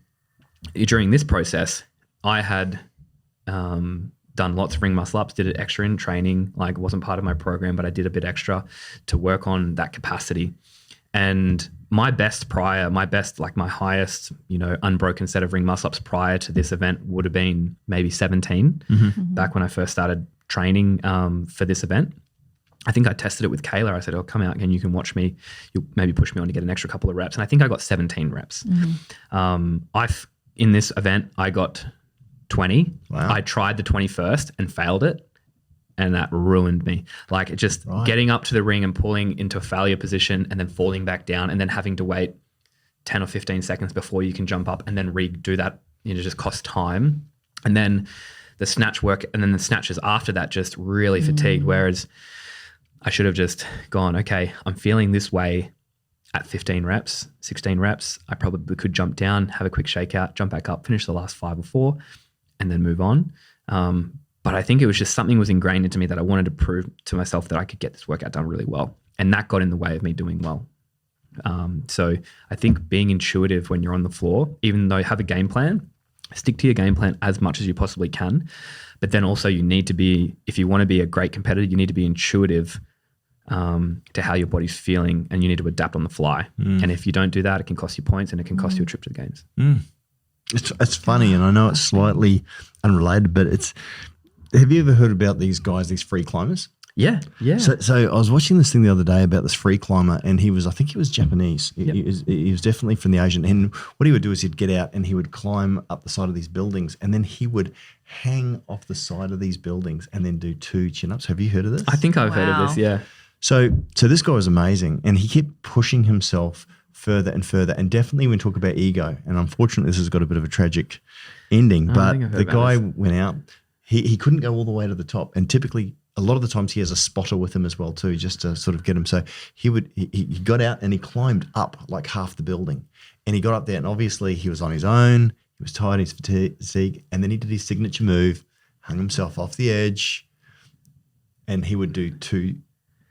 during this process, I had done lots of ring muscle ups, did it extra in training, like it wasn't part of my program, but I did a bit extra to work on that capacity. And my highest, unbroken set of ring muscle ups prior to this event would have been maybe 17 back when I first started training for this event. I think I tested it with Kayla. I said, "Oh, come out and you can watch me. You'll maybe push me on to get an extra couple of reps." And I think I got 17 reps. In this event, I got 20. Wow. I tried the 21st and failed it. And that ruined me. Like getting up to the ring and pulling into a failure position and then falling back down and then having to wait 10 or 15 seconds before you can jump up and then redo that, just costs time. And then the snatch work and then the snatches after that just really fatigued. Whereas I should have just gone, okay, I'm feeling this way at 15 reps, 16 reps. I probably could jump down, have a quick shakeout, jump back up, finish the last 5 or 4 and then move on. But I think it was just something was ingrained into me that I wanted to prove to myself that I could get this workout done really well. And that got in the way of me doing well. So I think being intuitive when you're on the floor, even though you have a game plan, stick to your game plan as much as you possibly can. But then also you need to be, if you want to be a great competitor, you need to be intuitive to how your body's feeling, and you need to adapt on the fly. And if you don't do that, it can cost you points and it can cost you a trip to the games. It's funny, and I know it's slightly unrelated, but have you ever heard about these guys, these free climbers? Yeah. So I was watching this thing the other day about this free climber, and I think he was Japanese. Yep. He was definitely from the Asian. And what he would do is he'd get out and he would climb up the side of these buildings, and then he would hang off the side of these buildings and then do 2 chin-ups. Have you heard of this? I think I've heard of this, yeah. So this guy was amazing, and he kept pushing himself further and further. And definitely when we talk about ego, and unfortunately this has got a bit of a tragic ending, but the guy went out, he couldn't go all the way to the top. And typically, a lot of the times he has a spotter with him as well too, just to sort of get him. So he got out and he climbed up like half the building, and he got up there, and obviously he was on his own. He was tired, his fatigue, and then he did his signature move, hung himself off the edge, and he would do 2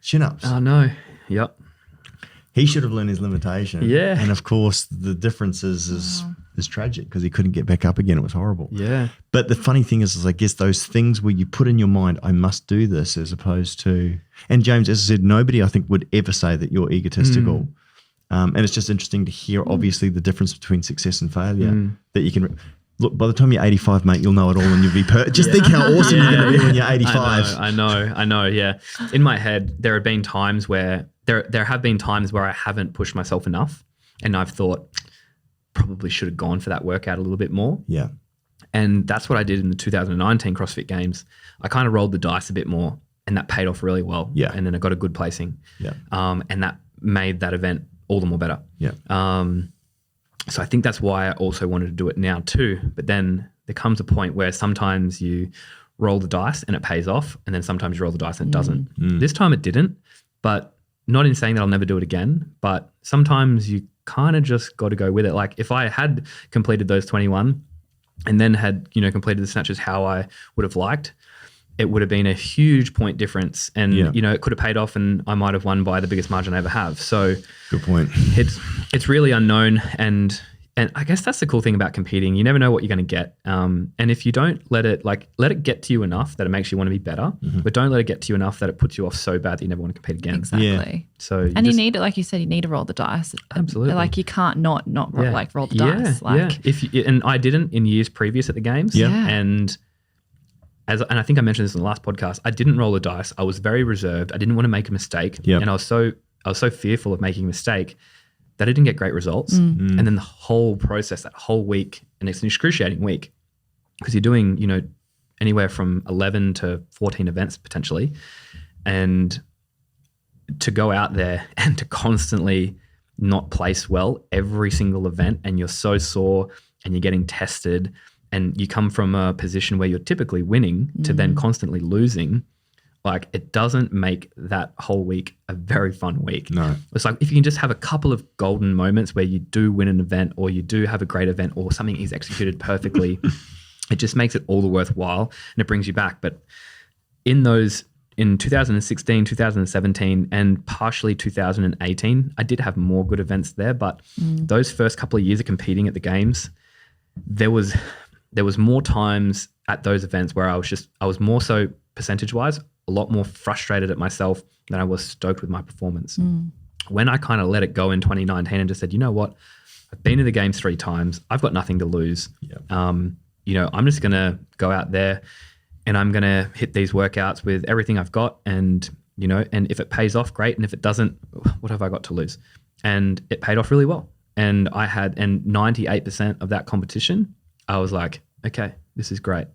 chin-ups. Oh no. Yep. He should have learned his limitation. Yeah. And of course, the difference is tragic because he couldn't get back up again. It was horrible. Yeah. But the funny thing is I guess those things where you put in your mind, I must do this, as opposed to, and James, as I said, nobody I think would ever say that you're egotistical. And it's just interesting to hear, obviously, the difference between success and failure that you can. Look, by the time you're 85, mate, you'll know it all and you'll be just think how awesome you're going to be when you're 85. I know, yeah. In my head, there have been times where I haven't pushed myself enough, and I've thought probably should have gone for that workout a little bit more. Yeah. And that's what I did in the 2019 CrossFit Games. I kind of rolled the dice a bit more, and that paid off really well. Yeah. And then I got a good placing. Yeah. And that made that event all the more better. Yeah. So I think that's why I also wanted to do it now too. But then there comes a point where sometimes you roll the dice and it pays off, and then sometimes you roll the dice and it doesn't. This time it didn't, but not in saying that I'll never do it again, but sometimes you kind of just got to go with it. Like if I had completed those 21 and then had, completed the snatches how I would have liked, it would have been a huge point difference, and it could have paid off, and I might have won by the biggest margin I ever have. So good point. It's really unknown, and I guess that's the cool thing about competing. You never know what you're going to get, and if you don't let it get to you enough that it makes you want to be better, but don't let it get to you enough that it puts you off so bad that you never want to compete again. Exactly. Yeah. So you need it, like you said, you need to roll the dice. Absolutely. Like you can't not roll the dice. And I didn't in years previous at the games. Yeah. And I think I mentioned this in the last podcast, I didn't roll the dice. I was very reserved. I didn't want to make a mistake. Yep. And I was so fearful of making a mistake that I didn't get great results. And then the whole process, that whole week, and it's an excruciating week because you're doing, anywhere from 11 to 14 events potentially. And to go out there and to constantly not place well every single event, and you're so sore and you're getting tested, and you come from a position where you're typically winning to then constantly losing, like it doesn't make that whole week a very fun week. No. It's like if you can just have a couple of golden moments where you do win an event, or you do have a great event, or something is executed perfectly, it just makes it all the worthwhile and it brings you back. But in 2016, 2017, and partially 2018, I did have more good events there. But those first couple of years of competing at the games, there was more times at those events where I was more so percentage-wise, a lot more frustrated at myself than I was stoked with my performance. When I kind of let it go in 2019 and just said, you know what, I've been to the games 3 times. I've got nothing to lose. Yep. I'm just going to go out there and I'm going to hit these workouts with everything I've got. And, and if it pays off, great. And if it doesn't, what have I got to lose? And it paid off really well. And 98% of that competition, I was like, okay, this is great.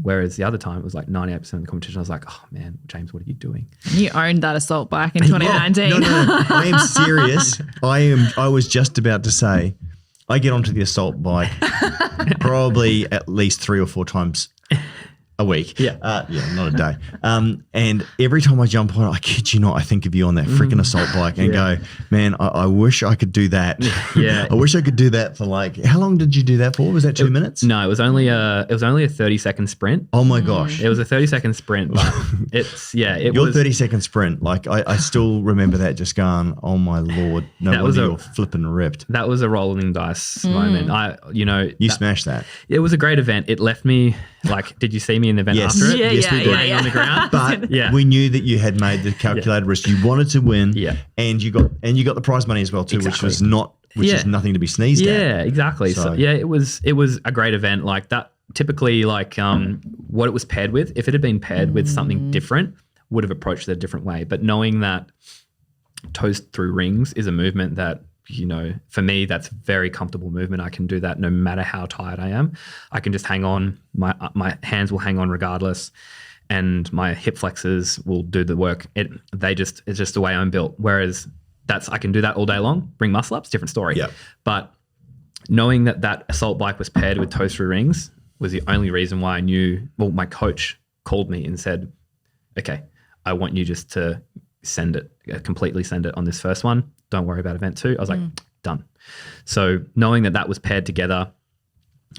Whereas the other time it was like 98% of the competition, I was like, oh man, James, what are you doing? You owned that assault bike in 2019. No, I am serious. I was just about to say, I get onto the assault bike probably at least 3 or 4 times a week. Yeah. Not a day. And every time I jump on it, I kid you not, I think of you on that freaking assault bike and go, man, I wish I could do that. Yeah. I wish I could do that for how long did you do that for? Was that 2 minutes? No, it was only a 30-second sprint. Oh my gosh. It was a 30-second sprint, but Your 30-second sprint, I still remember that just going, oh my Lord, no wonder you're flipping ripped. That was a rolling dice moment. You smashed that. It was a great event. It left me did you see me in the event after it? Yes, we did. On the ground. But we knew that you had made the calculated risk. You wanted to win, and you got the prize money as well too, Exactly. which is nothing to be sneezed at. Yeah, exactly. So it was a great event. Like that, typically what it was paired with. If it had been paired with something different, would have approached it a different way. But knowing that toes through rings is a movement that, you know, for me, that's a very comfortable movement. I can do that no matter how tired I am. I can just hang on. My hands will hang on regardless, and my hip flexors will do the work. It's just the way I'm built. Whereas I can do that all day long. Bring muscle ups, different story. Yeah. But knowing that assault bike was paired with toes through rings was the only reason why I knew. Well, my coach called me and said, "Okay, I want you just to completely send it on this first one. Don't worry about event 2. I was like, done. So knowing that was paired together,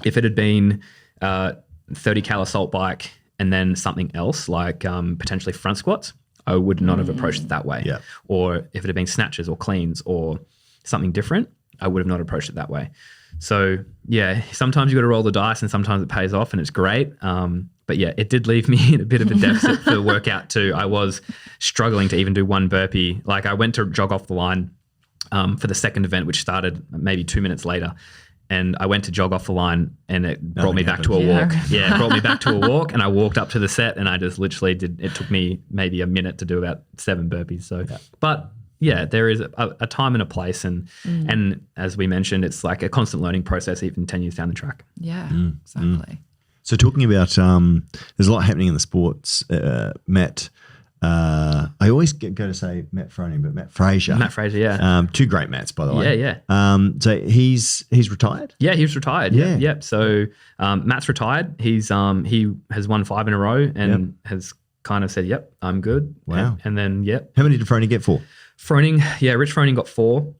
if it had been 30 cal assault bike and then something else like potentially front squats, I would not have approached it that way. Yeah. Or if it had been snatches or cleans or something different, I would have not approached it that way. So yeah, sometimes you got to roll the dice and sometimes it pays off and it's great. But yeah, it did leave me in a bit of a deficit for the workout too. I was struggling to even do one burpee. Like I went to jog off the line for the second event, which started maybe 2 minutes later. And I went to jog off the line and it brought me back to a walk. Yeah, it brought me back to a walk and I walked up to the set and I just literally it took me maybe a minute to do about 7 burpees. So, but yeah, there is a time and a place. And as we mentioned, it's like a constant learning process even 10 years down the track. Yeah, exactly. So talking about, there's a lot happening in the sports, Matt. I always go to say Matt Froning, but Matt Fraser. Matt Fraser, yeah. 2 great Matts, by the way. Yeah. So he's retired? Yeah, he was retired. Yeah. Yep. So Matt's retired. He has won 5 in a row and has kind of said, yep, I'm good. Wow. And then, yep. How many did Froning get for? Froning, yeah, Rich Froning got 4.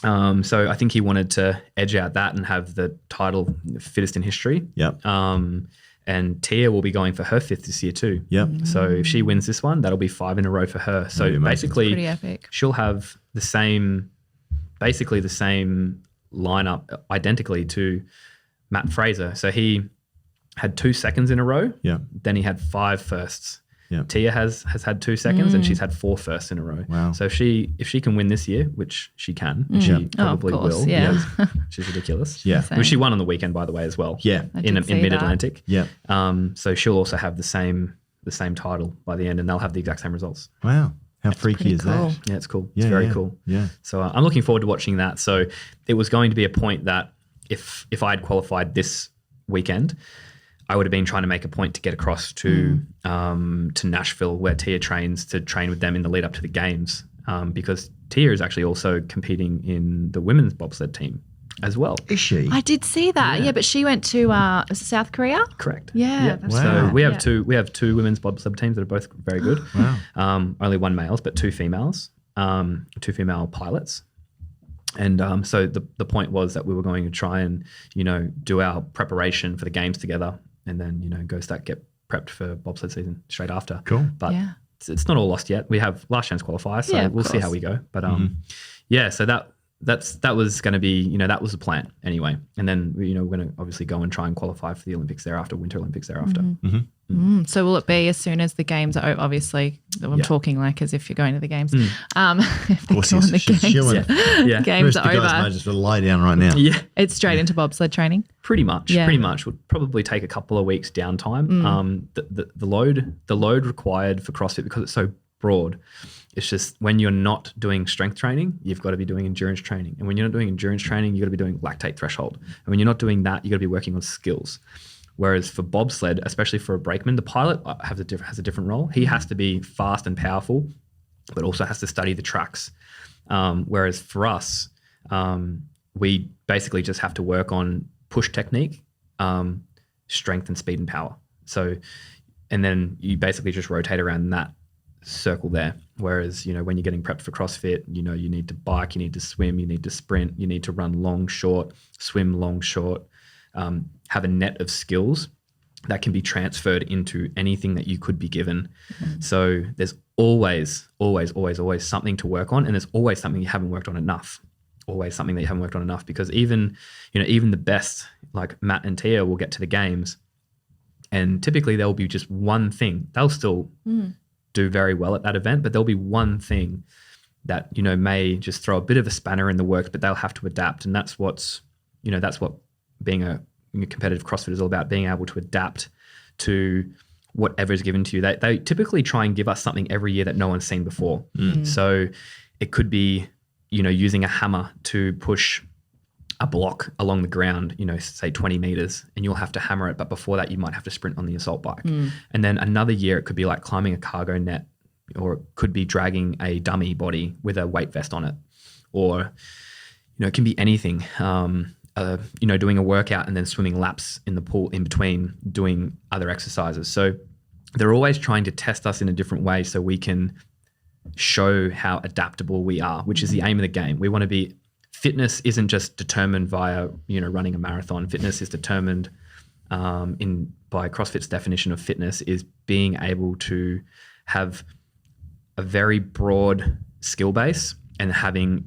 So I think he wanted to edge out that and have the title fittest in history. Yep. And Tia will be going for her 5th this year too. Yep. So if she wins this one, that'll be 5 in a row for her. So basically, pretty epic. She'll have the same lineup identically to Matt Fraser. So he had 2 seconds in a row. Yeah. Then he had 5 firsts. Yeah. Tia has had 2 seconds and she's had 4 firsts in a row. Wow. So if she can win this year, which she can, she probably course, will. yeah. She's ridiculous. Yeah. Well, she won on the weekend, by the way, as well. Yeah. In Mid-Atlantic. Yeah. So she'll also have the same title by the end and they'll have the exact same results. Wow. How freaky is cool. that? Yeah, it's cool. It's very cool. Yeah. So I'm looking forward to watching that. So it was going to be a point that if I had qualified this weekend, I would have been trying to make a point to get across to Nashville where Tia trains, to train with them in the lead up to the games, because Tia is actually also competing in the women's bobsled team as well. Is she? I did see that. Yeah, but she went to South Korea. Correct. Yeah. That's Wow. So we have two women's bobsled teams that are both very good. Wow. Only 1 males, but 2 females, 2 female pilots. And so the point was that we were going to try and, do our preparation for the games together and then, get prepped for bobsled season straight after. Cool. But it's not all lost yet. We have last chance qualifiers, so we'll see how we go. But so that was going to be, that was the plan anyway. And then, we're going to obviously go and try and qualify for the Olympics thereafter, Winter Olympics thereafter. So will it be as soon as the games are over? Obviously, I'm talking like as if you're going to the games. If they're doing the games, games are over. Might just lie down right now. Yeah. It's straight into bobsled training. Pretty much. Would probably take a couple of weeks downtime. The load required for CrossFit, because it's so broad, it's just when you're not doing strength training, you've got to be doing endurance training. And when you're not doing endurance training, you've got to be doing lactate threshold. And when you're not doing that, you've got to be working on skills. Whereas for bobsled, especially for a brakeman, the pilot has a different role. He has to be fast and powerful, but also has to study the tracks. Whereas for us, we basically just have to work on push technique, strength and speed and power. So, and then you basically just rotate around that circle there. Whereas, when you're getting prepped for CrossFit, you need to bike, you need to swim, you need to sprint, you need to run long, short, swim long, short, have a net of skills that can be transferred into anything that you could be given. So there's always something to work on, and there's always something you haven't worked on enough. Always something that you haven't worked on enough, because even the best, like Matt and Tia, will get to the games, and typically there will be just one thing. They'll still do very well at that event, but there'll be one thing that may just throw a bit of a spanner in the works, but they'll have to adapt, and that's what being a competitive CrossFit is all about, being able to adapt to whatever is given to you. They typically try and give us something every year that no one's seen before. So it could be, using a hammer to push a block along the ground, say 20 meters, and you'll have to hammer it. But before that, you might have to sprint on the assault bike. And then another year, it could be like climbing a cargo net, or it could be dragging a dummy body with a weight vest on it. Or, it can be anything, doing a workout and then swimming laps in the pool in between doing other exercises. So they're always trying to test us in a different way so we can show how adaptable we are, which is the aim of the game. We want to be, fitness isn't just determined via, running a marathon. Fitness is determined by CrossFit's definition of fitness is being able to have a very broad skill base and having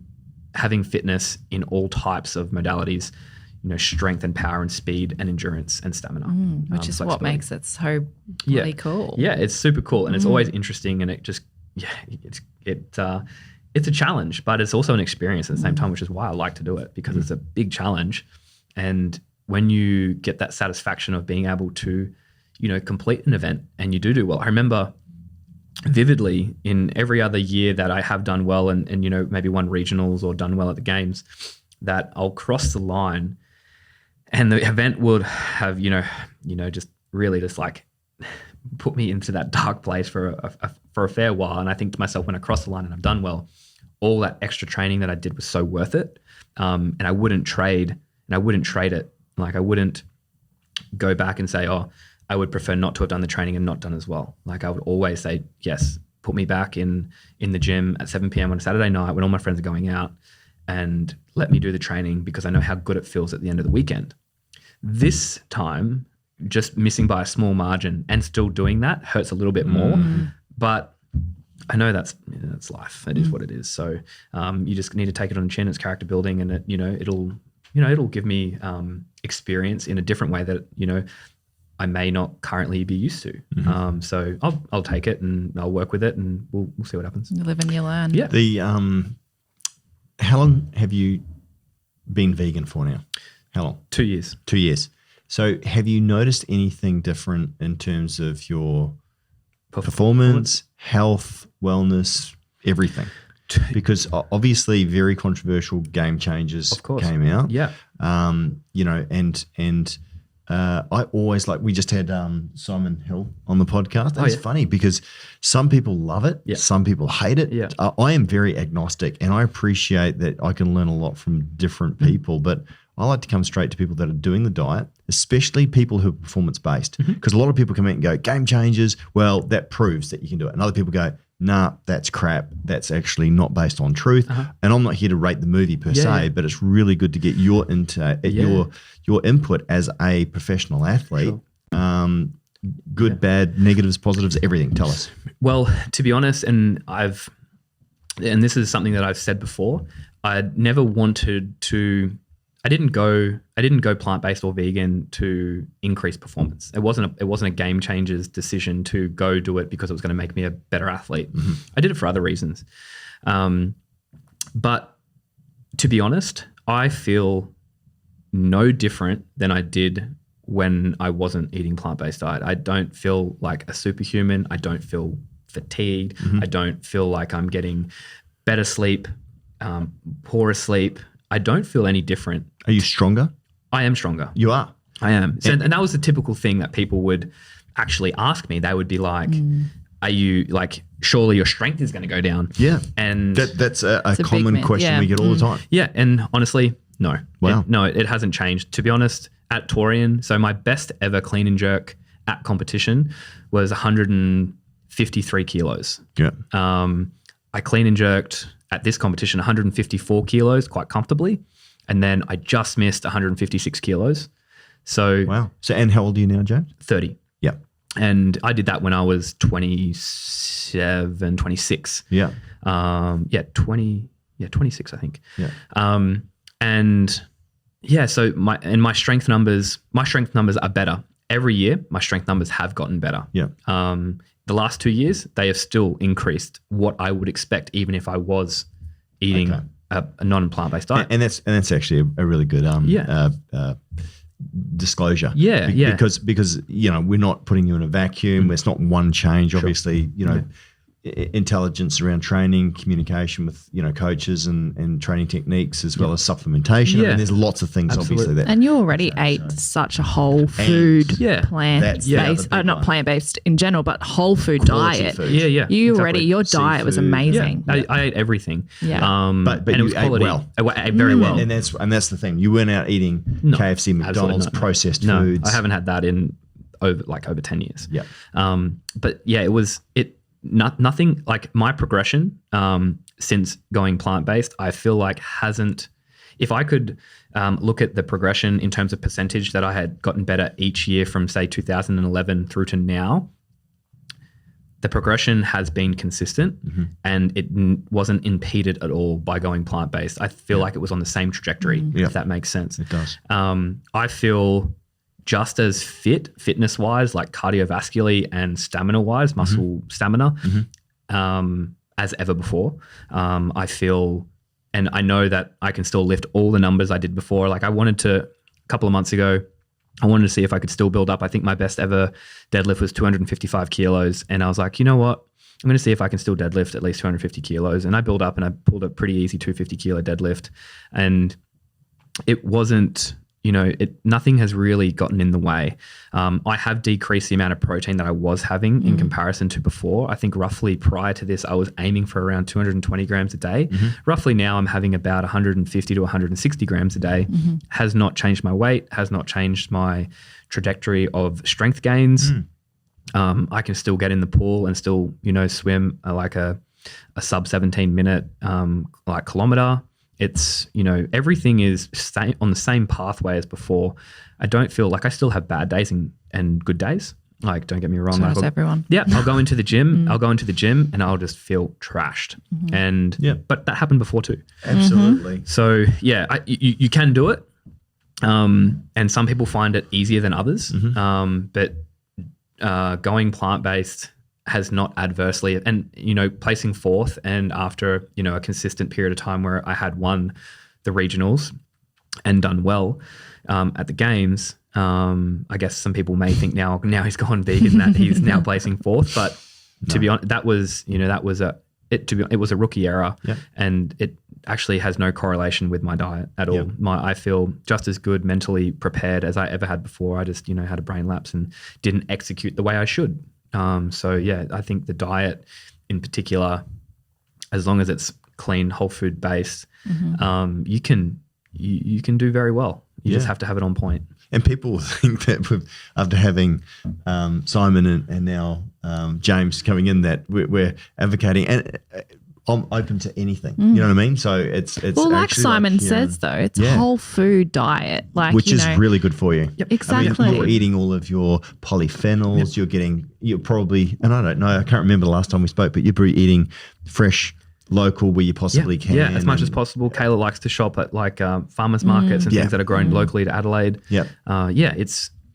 fitness in all types of modalities, strength and power and speed and endurance and stamina. Which is what makes it so really cool. Yeah, it's super cool. And it's always interesting, and it just, it's a challenge, but it's also an experience at the same time, which is why I like to do it, because it's a big challenge. And when you get that satisfaction of being able to, complete an event and you do well. I remember vividly in every other year that I have done well and maybe won regionals or done well at the games, that I'll cross the line and the event would have, just really just like put me into that dark place for a fair while. And I think to myself, when I cross the line and I've done well, all that extra training that I did was so worth it. And I wouldn't trade it. Like I wouldn't go back and say, oh, I would prefer not to have done the training and not done as well. Like I would always say, yes, put me back in the gym at 7 p.m. on a Saturday night when all my friends are going out, and let me do the training because I know how good it feels at the end of the weekend. This time, just missing by a small margin and still doing that hurts a little bit more, but I know that's life. It is what it is. So you just need to take it on the chin. It's character building, and it'll give me experience in a different way that I may not currently be used to. So I'll take it and I'll work with it, and we'll see what happens. You live and you learn. Yeah. How long have you been vegan for now? How long? 2 years. 2 years. So have you noticed anything different in terms of your performance, health, wellness, everything? Because obviously very controversial game changes came out. Yeah. I always we just had Simon Hill on the podcast. That's funny because some people love it. Yeah. Some people hate it. Yeah. I am very agnostic, and I appreciate that I can learn a lot from different people, but I like to come straight to people that are doing the diet, especially people who are performance-based, because a lot of people come out and go, game changes, well, that proves that you can do it. And other people go, nah, that's crap. That's actually not based on truth. And I'm not here to rate the movie per se, but it's really good to get your your input as a professional athlete. Sure. Good, bad, negatives, positives, everything. Tell us. Well, to be honest, and this is something that I've said before, I never wanted to. I didn't go plant-based or vegan to increase performance. It wasn't a game changer's decision to go do it because it was going to make me a better athlete. I did it for other reasons. But to be honest, I feel no different than I did when I wasn't eating plant-based diet. I don't feel like a superhuman. I don't feel fatigued. I don't feel like I'm getting better sleep, poorer sleep. I don't feel any different. Are you stronger? I am stronger. You are? I am. So, and that was the typical thing that people would actually ask me. They would be like, are you surely your strength is going to go down? Yeah. And that's a common question we get all the time. Yeah. And honestly, no. Wow. It hasn't changed. To be honest, at Torian, so my best ever clean and jerk at competition was 153 kilos. Yeah. I clean and jerked at this competition 154 kilos quite comfortably. And then I just missed 156 kilos. So wow. So, and how old are you now, James? 30. Yeah. And I did that when I was 27, 26. Yeah. 26, I think. Yeah. So my strength numbers are better. Every year, my strength numbers have gotten better. Yeah. The last 2 years, they have still increased what I would expect, even if I was eating a non-plant-based diet. And that's actually a really good disclosure. Yeah, Because we're not putting you in a vacuum. It's not one change. Obviously, intelligence around training, communication with coaches and training techniques, as well as supplementation. Yeah. I mean, there's lots of things obviously that. And you already ate such a whole food plant-based, not plant-based in general, but whole food diet. Food. Yeah. You already, your diet was amazing. Yeah. I ate everything. Yeah. But and you it was quality. ate well. I ate very well. And that's the thing. You weren't out eating KFC, McDonald's, processed foods. I haven't had that in over 10 years. Yeah. But yeah, nothing like my progression since going plant-based, I feel like hasn't, if I could look at the progression in terms of percentage that I had gotten better each year from say 2011 through to now, the progression has been consistent and it wasn't impeded at all by going plant-based. I feel like it was on the same trajectory, if that makes sense. It does. I feel just as fitness-wise, like cardiovascularly and stamina-wise, muscle stamina, as ever before. I feel, and I know that I can still lift all the numbers I did before. Like a couple of months ago, I wanted to see if I could still build up. I think my best ever deadlift was 255 kilos. And I was like, you know what? I'm going to see if I can still deadlift at least 250 kilos. And I built up and I pulled a pretty easy 250 kilo deadlift. And it wasn't, nothing has really gotten in the way. I have decreased the amount of protein that I was having in comparison to before. I think roughly prior to this, I was aiming for around 220 grams a day. Roughly now I'm having about 150 to 160 grams a day. Has not changed my weight, has not changed my trajectory of strength gains. I can still get in the pool and still, swim like a sub 17 minute kilometer. It's, everything is on the same pathway as before. I don't feel like I still have bad days and good days. Like, don't get me wrong. So does everyone. Yeah. I'll go into the gym. I'll go into the gym and I'll just feel trashed. But that happened before too. Absolutely. So yeah, you can do it. And some people find it easier than others. But going plant-based has not adversely, and placing fourth, and after a consistent period of time where I had won the regionals and done well at the games, I guess some people may think now he's gone vegan that he's now placing fourth, but to be honest, it was a rookie error, and it actually has no correlation with my diet at all. I feel just as good mentally prepared as I ever had before. I just had a brain lapse and didn't execute the way I should. So yeah, I think the diet in particular, as long as it's clean, whole food based, you can do very well. You just have to have it on point. And people think that after having Simon and now James coming in, that we're advocating, and I'm open to anything. You know what I mean? So it's well, like Simon says, though, it's a whole food diet, which is really good for you. Exactly. I mean, you're eating all of your polyphenols. You're probably, and I don't know, I can't remember the last time we spoke, but you're probably eating fresh, local where you possibly can. Yeah, as much as possible. Kayla likes to shop at like farmers markets and things that are grown locally to Adelaide.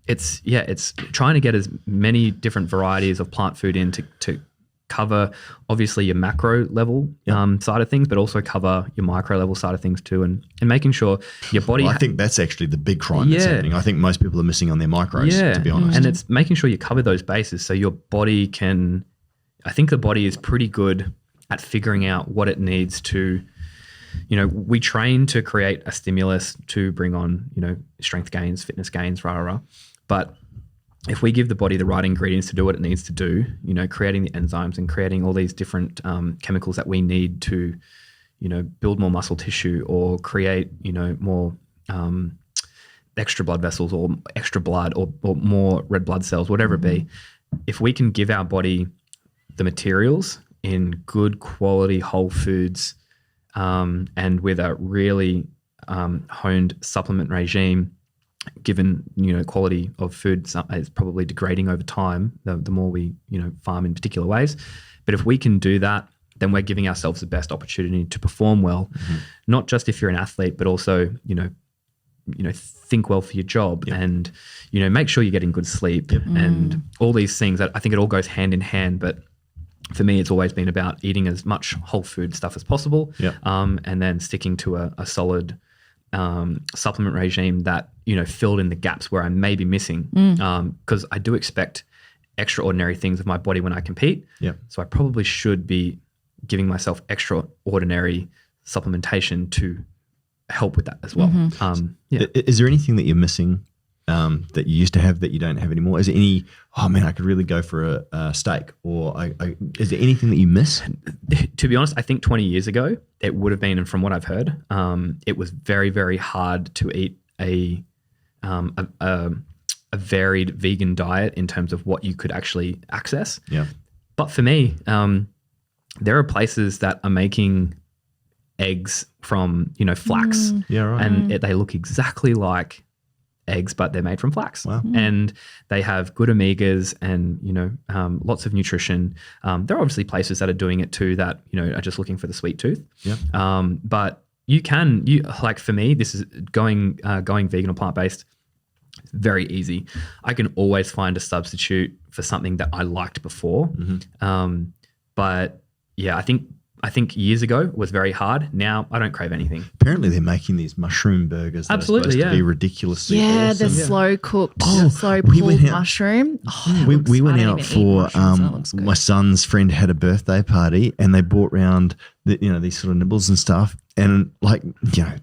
It's trying to get as many different varieties of plant food in to cover obviously your macro level side of things, but also cover your micro level side of things too, and making sure your body. I think that's actually the big crime that's happening. I think most people are missing on their macros, to be honest. And it's making sure you cover those bases so your body can. I think the body is pretty good at figuring out what it needs to. We train to create a stimulus to bring on strength gains, fitness gains, but if we give the body the right ingredients to do what it needs to do, creating the enzymes and creating all these different chemicals that we need to, build more muscle tissue or create, more extra blood vessels or extra blood or more red blood cells, whatever it be, if we can give our body the materials in good quality whole foods and with a really honed supplement regime, given quality of food is probably degrading over time the more we farm in particular ways, but if we can do that, then we're giving ourselves the best opportunity to perform well, not just if you're an athlete, but also think well for your job and make sure you're getting good sleep and all these things. That I think it all goes hand in hand, but for me it's always been about eating as much whole food stuff as possible, and then sticking to a solid supplement regime that, filled in the gaps where I may be missing. Because I do expect extraordinary things of my body when I compete. Yeah. So I probably should be giving myself extraordinary supplementation to help with that as well. Is there anything that you're missing that you used to have that you don't have anymore? Is there any, I could really go for a steak, or is there anything that you miss? To be honest, I think 20 years ago, it would have been, and from what I've heard, it was very, very hard to eat a varied vegan diet in terms of what you could actually access. Yeah. But for me, there are places that are making eggs from, flax. Yeah, right. And they look exactly like eggs, but they're made from flax. Wow. And they have good omegas and, lots of nutrition. There are obviously places that are doing it too that, are just looking for the sweet tooth. Yeah. But for me, this is going vegan or plant-based, very easy. I can always find a substitute for something that I liked before. But yeah, I think years ago was very hard. Now I don't crave anything. Apparently they're making these mushroom burgers that are supposed to be ridiculously awesome. The slow cooked, slow we pulled went out- mushroom. We went out for my son's friend had a birthday party, and they brought round these sort of nibbles and stuff, and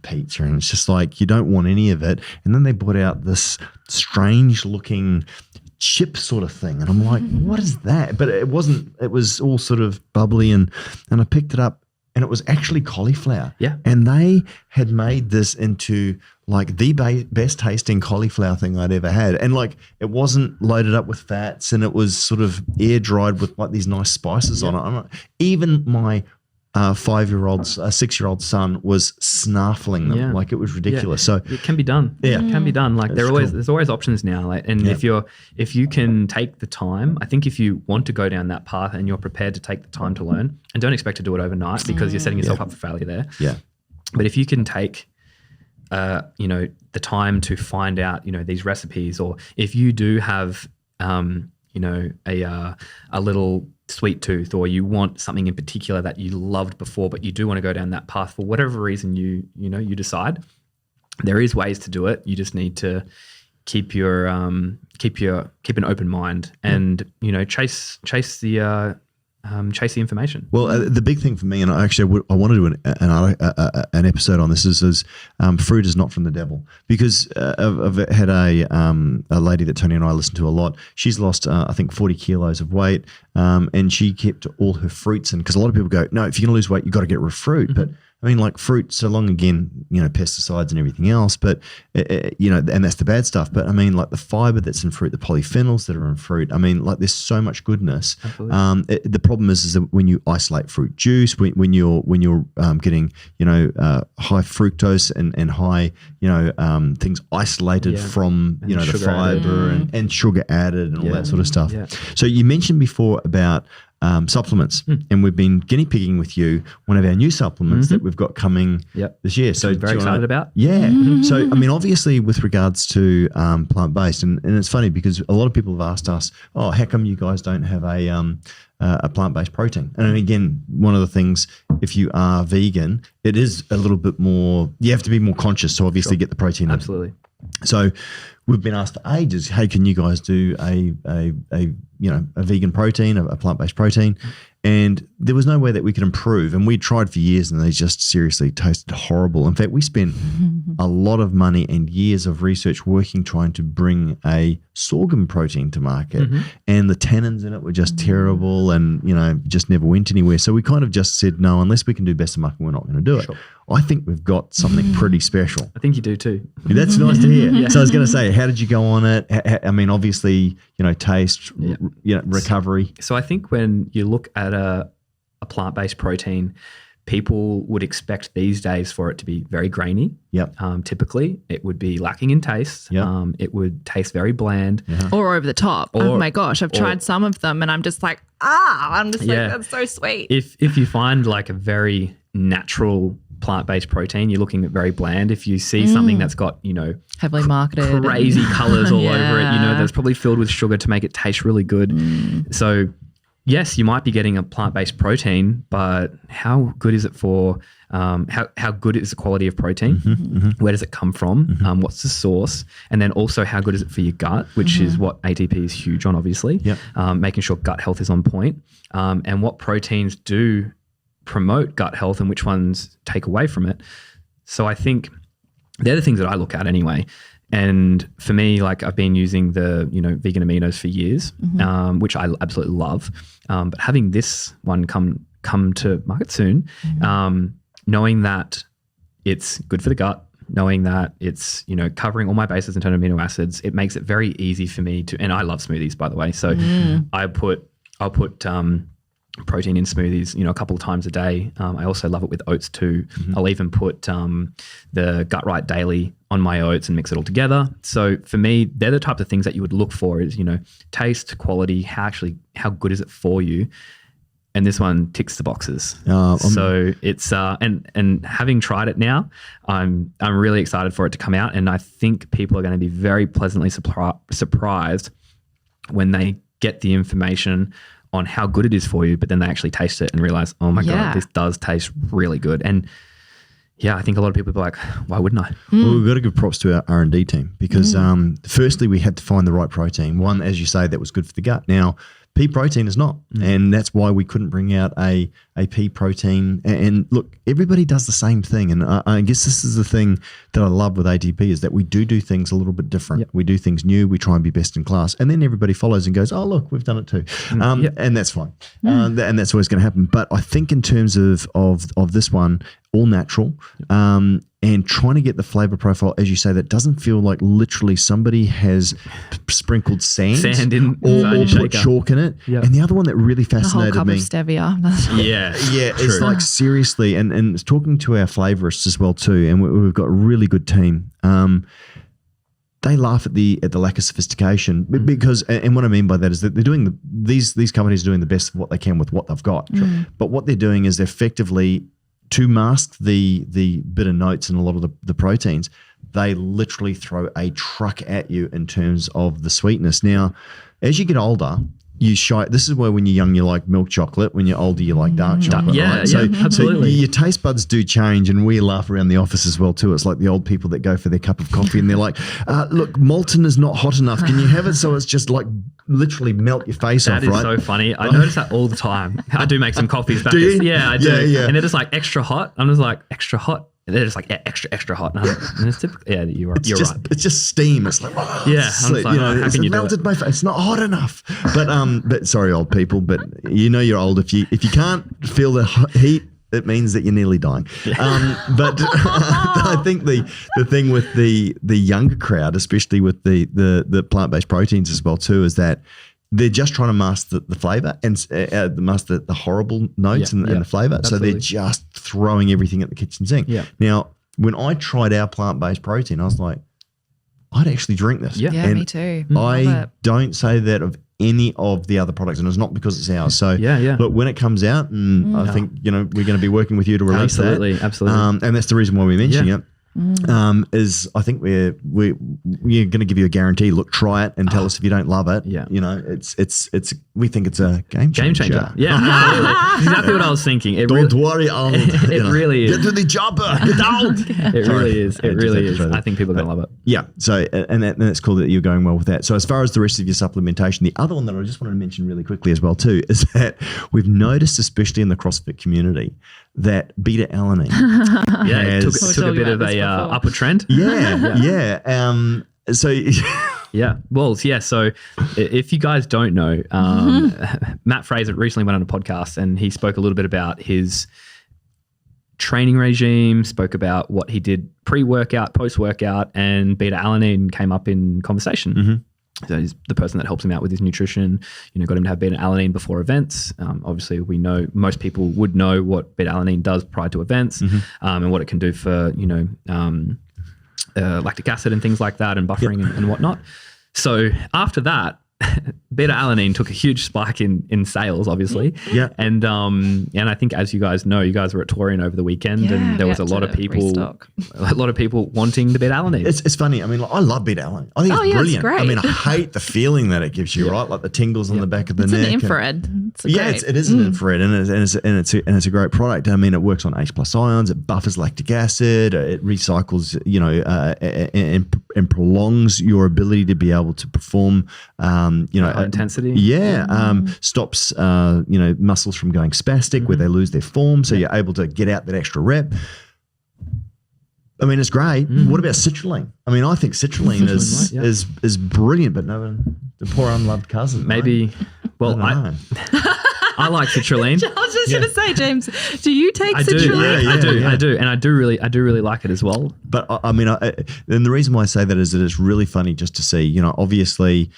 pizza, and it's just like you don't want any of it. And then they brought out this strange looking chip sort of thing, and I'm like, what is that? But it wasn't. It was all sort of bubbly, and I picked it up, and it was actually cauliflower. Yeah. And they had made this into like the best tasting cauliflower thing I'd ever had, and like it wasn't loaded up with fats, and it was sort of air dried with like these nice spices on it. I'm like, even my 6-year-old son was snaffling them. Like it was ridiculous. So it can be done. Yeah. It can be done. Like That's there's always options now. Like, and if you can take the time, I think if you want to go down that path and you're prepared to take the time to learn, and don't expect to do it overnight because you're setting yourself up for failure there. Yeah. But if you can take the time to find out, these recipes, or if you do have a little sweet tooth, or you want something in particular that you loved before, but you do want to go down that path for whatever reason you decide, there is ways to do it. You just need to keep an open mind and chase the information. Well, the big thing for me, and I want to do an episode on this, is fruit is not from the devil, because I've had a lady that Tony and I listen to a lot. She's lost, I think, 40 kilos of weight, and she kept all her fruits in, because a lot of people go, no, if you're going to lose weight, you've got to get rid of fruit. But I mean, like fruit, so long, again, pesticides and everything else, but, and that's the bad stuff. But I mean, like the fiber that's in fruit, the polyphenols that are in fruit, I mean, like there's so much goodness. The problem is that when you isolate fruit juice, when you're getting, high fructose and high, things isolated from, the fiber and sugar added and all that sort of stuff. Yeah. So you mentioned before about supplements, and we've been guinea pigging with you one of our new supplements that we've got coming this year. So very excited about. Yeah. So I mean, obviously, with regards to plant-based, and it's funny because a lot of people have asked us, "Oh, how come you guys don't have a plant-based protein?" And again, one of the things, if you are vegan, it is a little bit more. You have to be more conscious to obviously get the protein. Absolutely. So we've been asked for ages, hey, can you guys do a vegan protein, a plant-based protein? And there was no way that we could improve. And we tried for years, and they just seriously tasted horrible. In fact, we spent a lot of money and years of research trying to bring a sorghum protein to market. And the tannins in it were just terrible, and, just never went anywhere. So we kind of just said, no, unless we can do best of market, we're not going to do it. Sure. I think we've got something pretty special. I think you do too. That's nice to hear. So I was going to say, how did you go on it? I mean, obviously, taste, recovery. So I think when you look at a plant-based protein, people would expect these days for it to be very grainy. Typically, it would be lacking in taste. It would taste very bland. Or over the top. Oh my gosh, I've tried some of them and I'm just like, like, that's so sweet. If you find like a very natural plant-based protein, you're looking at very bland. If you see something that's got, heavily marketed, crazy colors all over it, that's probably filled with sugar to make it taste really good. So yes, you might be getting a plant-based protein, but how good is it for how good is the quality of protein? Where does it come from? What's the source? And then also how good is it for your gut, which is what ATP is huge on, obviously. Making sure gut health is on point. And what proteins do promote gut health and which ones take away from it. So I think they're the things that I look at anyway. And for me, like I've been using the, vegan aminos for years, which I absolutely love. But having this one come to market soon, knowing that it's good for the gut, knowing that it's, covering all my bases in terms of amino acids, it makes it very easy for me to, and I love smoothies, by the way. So I'll put protein in smoothies, a couple of times a day. I also love it with oats too. I'll even put the Gut Right Daily on my oats and mix it all together. So for me, they're the types of things that you would look for is, taste, quality, how good is it for you? And this one ticks the boxes. So it's and having tried it now, I'm really excited for it to come out, and I think people are going to be very pleasantly surprised when they get the information on how good it is for you, but then they actually taste it and realize, oh my God, this does taste really good. And I think a lot of people are like, why wouldn't I? Well, we've got to give props to our R&D team because firstly, we had to find the right protein. One, as you say, that was good for the gut. Now, pea protein is not, and that's why we couldn't bring out a pea protein. And look, everybody does the same thing, and I guess this is the thing that I love with ATP is that we do things a little bit different. We do things new, we try and be best in class, and then everybody follows and goes, oh, look, we've done it too. And that's fine. And that's always going to happen. But I think in terms of this one, all natural, and trying to get the flavor profile, as you say, that doesn't feel like literally somebody has sprinkled sand in or put chalk in it. And the other one that really fascinated me. A whole cup of stevia. It's like seriously, and it's talking to our flavorists as well too, and we've got a really good team. They laugh at the lack of sophistication because, and what I mean by that is that they're doing these companies are doing the best of what they can with what they've got. But what they're doing is they're effectively, to mask the bitter notes and a lot of the proteins, they literally throw a truck at you in terms of the sweetness. Now, as you get older, this is where when you're young, you like milk chocolate. When you're older, you like dark chocolate. Right? So absolutely. So your taste buds do change, and we laugh around the office as well too. It's like the old people that go for their cup of coffee and they're like, look, molten is not hot enough. Can you have it so it's just like literally melt your face off, right? That is so funny. I notice that all the time. I do make some coffees back. Do you? Yeah, I do. Yeah. And they're just like extra hot. I'm just like, extra hot? And they're just like extra hot. And it's typical. Yeah, you're right. It's just steam. It's like, I'm just like, how can you do melted my face. It's not hot enough. But sorry, old people. But you're old if you can't feel the heat. It means that you're nearly dying. But I think the thing with the younger crowd, especially with the plant-based proteins as well too, is that they're just trying to mask the flavor and mask the horrible notes and the flavor. Absolutely. So they're just throwing everything at the kitchen sink. Now, when I tried our plant-based protein, I was like, I'd actually drink this. Yeah, me too. I don't say that of any of the other products, and it's not because it's ours. So, but when it comes out, and I think we're going to be working with you to release that. Absolutely. And that's the reason why we're mentioning it. Is I think we're going to give you a guarantee. Look, try it and tell us if you don't love it. It's we think it's a game changer. Yeah, absolutely. Exactly what I was thinking. Don't worry, Arnold. It really is. Get to the chopper. Get out. It really is. It really is. I think people are going to love it. Yeah. So and that's cool that you're going well with that. So as far as the rest of your supplementation, the other one that I just wanted to mention really quickly as well too is that we've noticed, especially in the CrossFit community, that beta alanine. It took a bit of a upward trend. So if you guys don't know, Matt Fraser recently went on a podcast and he spoke a little bit about his training regime, spoke about what he did pre-workout, post-workout, and beta alanine came up in conversation. So he's the person that helps him out with his nutrition, got him to have beta alanine before events. Obviously, we know most people would know what beta alanine does prior to events and what it can do for, lactic acid and things like that and buffering and whatnot. So after that, beta alanine took a huge spike in sales, obviously. And I think, as you guys know, you guys were at Torian over the weekend, and there was a lot of people wanting the beta alanine. It's funny. I mean, I love beta alanine. I think it's brilliant. It's great. I mean, I hate the feeling that it gives you, right? Like the tingles on the back of the neck. It's an infrared it is an infrared, and it's a great product. I mean, it works on H+ ions, it buffers lactic acid, it recycles, and prolongs your ability to be able to perform, intensity. Stops muscles from going spastic where they lose their form, so you're able to get out that extra rep. I mean, it's great. What about citrulline? I mean, I think citrulline is brilliant, but the poor unloved cousin. Maybe. Right? Well, I like citrulline. I was just going to say, James, do you take citrulline? I do, and I do really like it as well. But I mean, and the reason why I say that is that it's really funny just to see, obviously.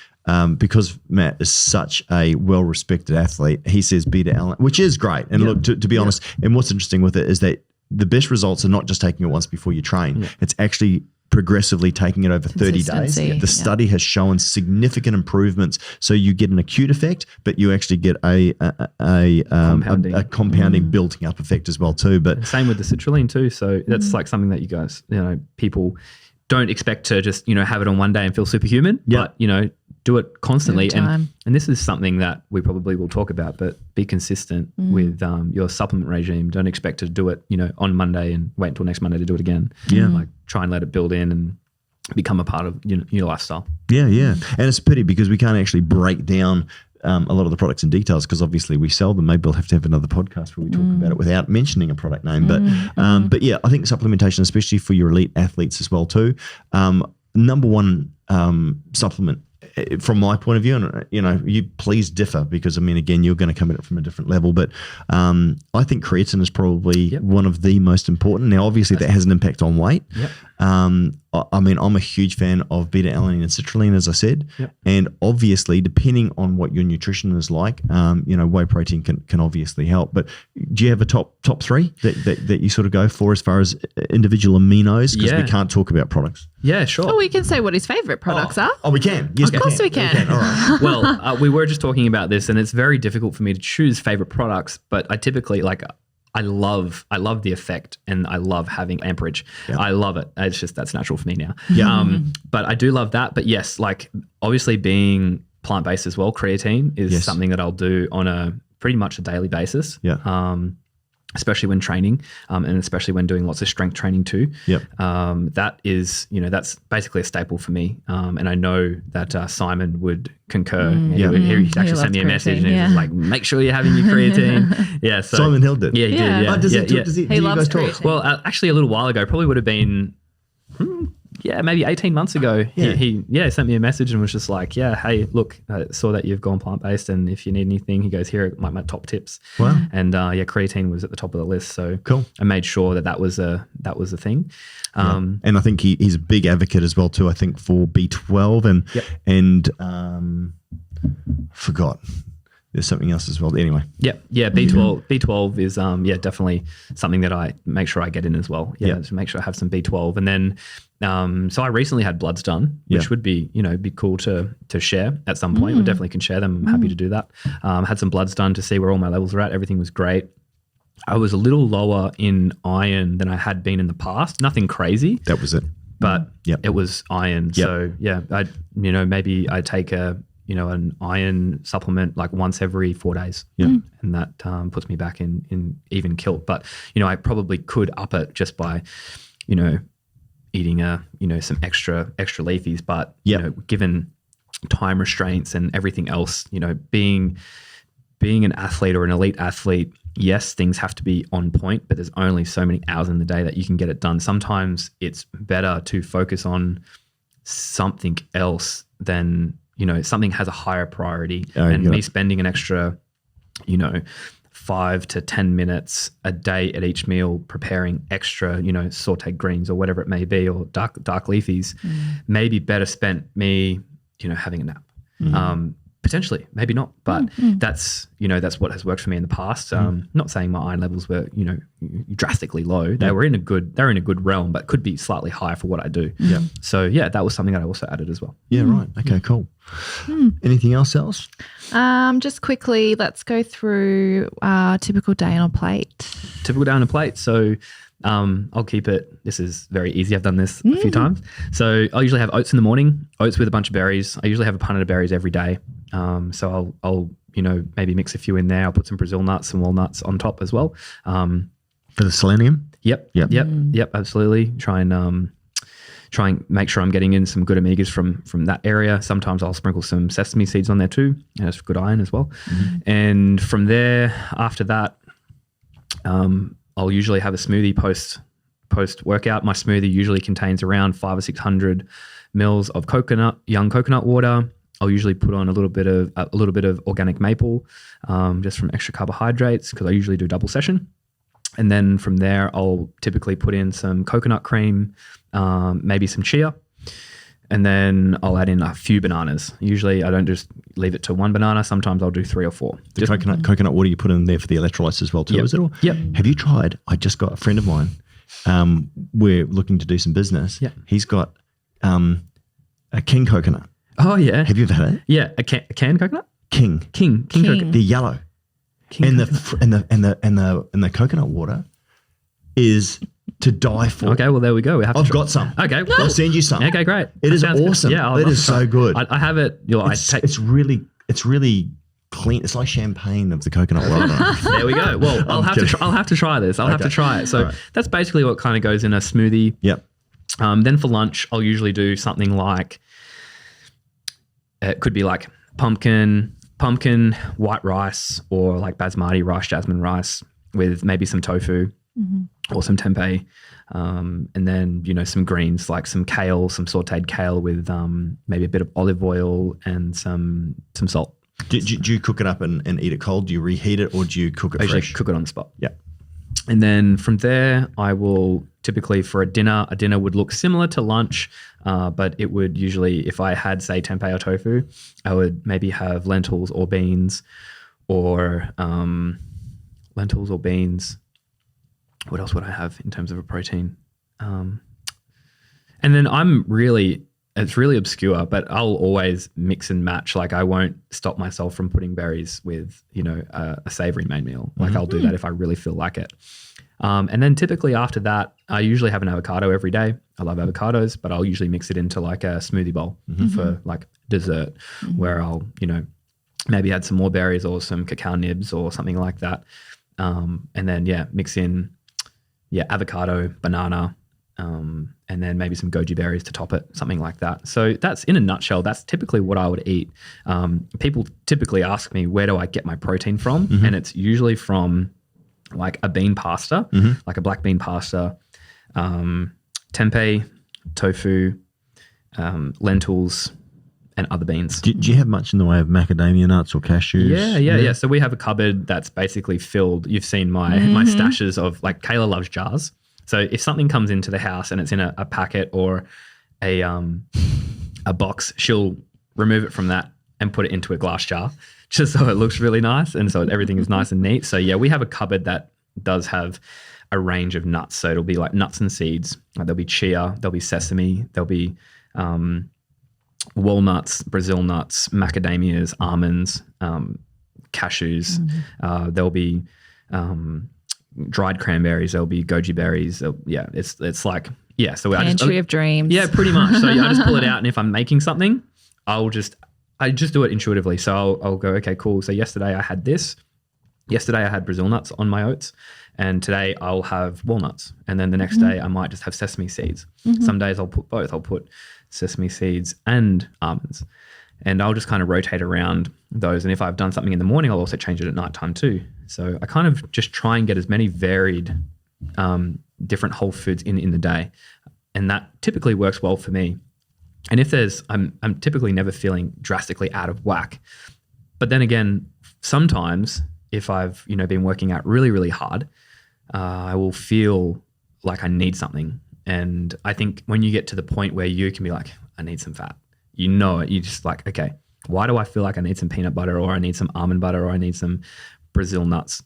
Because Matt is such a well-respected athlete, he says beta-alanine, which is great. And look, to be honest, and what's interesting with it is that the best results are not just taking it once before you train. Yeah. It's actually progressively taking it over 30 days. The study has shown significant improvements. So you get an acute effect, but you actually get a compounding building up effect as well too. But same with the citrulline too. So that's like something that you guys, people don't expect to just, have it on one day and feel superhuman, but, do it constantly. And this is something that we probably will talk about, but be consistent with your supplement regime. Don't expect to do it, on Monday and wait until next Monday to do it again. Yeah. Like try and let it build in and become a part of your lifestyle. Yeah, yeah. And it's a pity because we can't actually break down a lot of the products in details because obviously we sell them. Maybe we'll have to have another podcast where we talk about it without mentioning a product name. But yeah, I think supplementation, especially for your elite athletes as well too, number one supplement from my point of view, and you please differ because I mean, again, you're going to come at it from a different level, but I think creatine is probably one of the most important. Now, obviously, that has an impact on weight. Yep. I mean, I'm a huge fan of beta-alanine and citrulline, as I said, and obviously, depending on what your nutrition is like, whey protein can obviously help. But do you have a top three that you sort of go for as far as individual aminos? Because we can't talk about products. Yeah, sure. Oh, we can say what his favorite products are. Oh, we can. Yes, of course we can. All right. Well, we were just talking about this, and it's very difficult for me to choose favorite products. But I typically I love the effect, and I love having amperage. Yeah. I love it. It's just that's natural for me now. Yeah. But I do love that. But yes, obviously being plant-based as well, creatine is something that I'll do on a pretty much a daily basis. Yeah. Especially when training, and especially when doing lots of strength training too. Yep. That is, that's basically a staple for me. And I know that Simon would concur. He actually sent me a message and he was like, make sure you're having your creatine. Yeah. So Simon Hill did. Yeah, he did. Yeah. Oh, does he loves creatine. Well, actually a little while ago, probably would have been maybe 18 months ago, he sent me a message and was just like, hey, look, I saw that you've gone plant-based and if you need anything, he goes, here are my top tips. Wow. And creatine was at the top of the list. So cool. I made sure that was a thing. And I think he's a big advocate as well too, I think for B12 and forgot. There's something else as well. Anyway. Yeah. B12 is definitely something that I make sure I get in as well. Yeah. To make sure I have some B12. And then so I recently had bloods done, which would be, be cool to share at some point. We definitely can share them. I'm happy to do that. Had some bloods done to see where all my levels are at. Everything was great. I was a little lower in iron than I had been in the past. Nothing crazy. That was it. But it was iron. Yep. So maybe I take an iron supplement like once every 4 days. Yeah. And that puts me back in even kilt. But, I probably could up it just by, eating some extra leafies. But, given time restraints and everything else, being an athlete or an elite athlete, yes, things have to be on point, but there's only so many hours in the day that you can get it done. Sometimes it's better to focus on something else than something has a higher priority, and me spending an extra, 5 to 10 minutes a day at each meal preparing extra, sauteed greens or whatever it may be, or dark leafies, may be better spent me, having a nap. Potentially, maybe not, but that's what has worked for me in the past. Not saying my iron levels were, drastically low. They were in a good realm, but could be slightly higher for what I do. Yeah. So that was something that I also added as well. Yeah, right. Okay, cool. Anything else? Just quickly, let's go through typical day on a plate. Typical day on a plate. So I'll keep it. This is very easy. I've done this a few times. So I'll usually have oats in the morning, oats with a bunch of berries. I usually have a punnet of berries every day. So I'll maybe mix a few in there. I'll put some Brazil nuts and walnuts on top as well. For the selenium? Yep, absolutely. Try and make sure I'm getting in some good omegas from that area. Sometimes I'll sprinkle some sesame seeds on there too. And it's good iron as well. And from there, after that, I'll usually have a smoothie post workout. My smoothie usually contains around 500 or 600 mils of young coconut water. I'll usually put on a little bit of organic maple, just from extra carbohydrates, because I usually do double session. And then from there, I'll typically put in some coconut cream, maybe some chia, and then I'll add in a few bananas. Usually I don't just leave it to one banana. Sometimes I'll do 3 or 4. The coconut water you put in there for the electrolytes as well too, is it all? Yep. Have you tried, I just got a friend of mine, we're looking to do some business. Yeah. He's got a king coconut. Oh yeah. Have you ever had it? Yeah. A can coconut? King coconut. They're yellow. And the coconut water is to die for. Okay, well there we go. I've got some. Okay, well, I'll send you some. Okay, great. It is awesome. Good. Yeah, it is so good. I have it. It's really clean. It's like champagne of the coconut water. There we go. Well, I'll have to try this. I'll have to try it. So that's basically what kind of goes in a smoothie. Yep. Then for lunch, I'll usually do something like, it could be like pumpkin, white rice, or like basmati rice, jasmine rice with maybe some tofu or some tempeh. And then, some greens like some kale, some sauteed kale with maybe a bit of olive oil and some salt. Do you cook it up and eat it cold? Do you reheat it, or do you cook it fresh? I usually cook it on the spot. Yeah. And then from there, I will typically for a dinner would look similar to lunch, but it would usually, if I had, say, tempeh or tofu, I would maybe have lentils or beans. What else would I have in terms of a protein? And then it's really obscure, but I'll always mix and match. Like I won't stop myself from putting berries with, a savory main meal. Like I'll do that if I really feel like it. And then typically after that, I usually have an avocado every day. I love avocados, but I'll usually mix it into like a smoothie bowl for like dessert, where I'll, maybe add some more berries or some cacao nibs or something like that. And then, mix in, avocado, banana, and then maybe some goji berries to top it, something like that. So that's, in a nutshell, that's typically what I would eat. People typically ask me, where do I get my protein from? And it's usually from like a bean pasta, like a black bean pasta, tempeh, tofu, lentils, and other beans. Do you have much in the way of macadamia nuts or cashews? Yeah. So we have a cupboard that's basically filled. You've seen my stashes of, like, Kayla loves jars. So if something comes into the house and it's in a packet or a box, she'll remove it from that and put it into a glass jar, just so it looks really nice and so everything is nice and neat. So we have a cupboard that does have a range of nuts. So it'll be like nuts and seeds. There'll be chia, there'll be sesame, there'll be walnuts, Brazil nuts, macadamias, almonds, cashews. There'll be dried cranberries. There'll be goji berries. It's like, So pantry of dreams. Yeah, pretty much. So I just pull it out, and if I'm making something, I just do it intuitively. So I'll go, okay, cool. So yesterday I had this. Yesterday I had Brazil nuts on my oats, and today I'll have walnuts. And then the next day I might just have sesame seeds. Some days I'll put both. I'll put sesame seeds and almonds, and I'll just kind of rotate around those. And if I've done something in the morning, I'll also change it at nighttime too. So I kind of just try and get as many varied, different whole foods in the day. And that typically works well for me. And if I'm typically never feeling drastically out of whack. But then again, sometimes if I've, been working out really, really hard, I will feel like I need something. And I think when you get to the point where you can be like, I need some fat, it, you're just like, okay, why do I feel like I need some peanut butter, or I need some almond butter, or I need some Brazil nuts,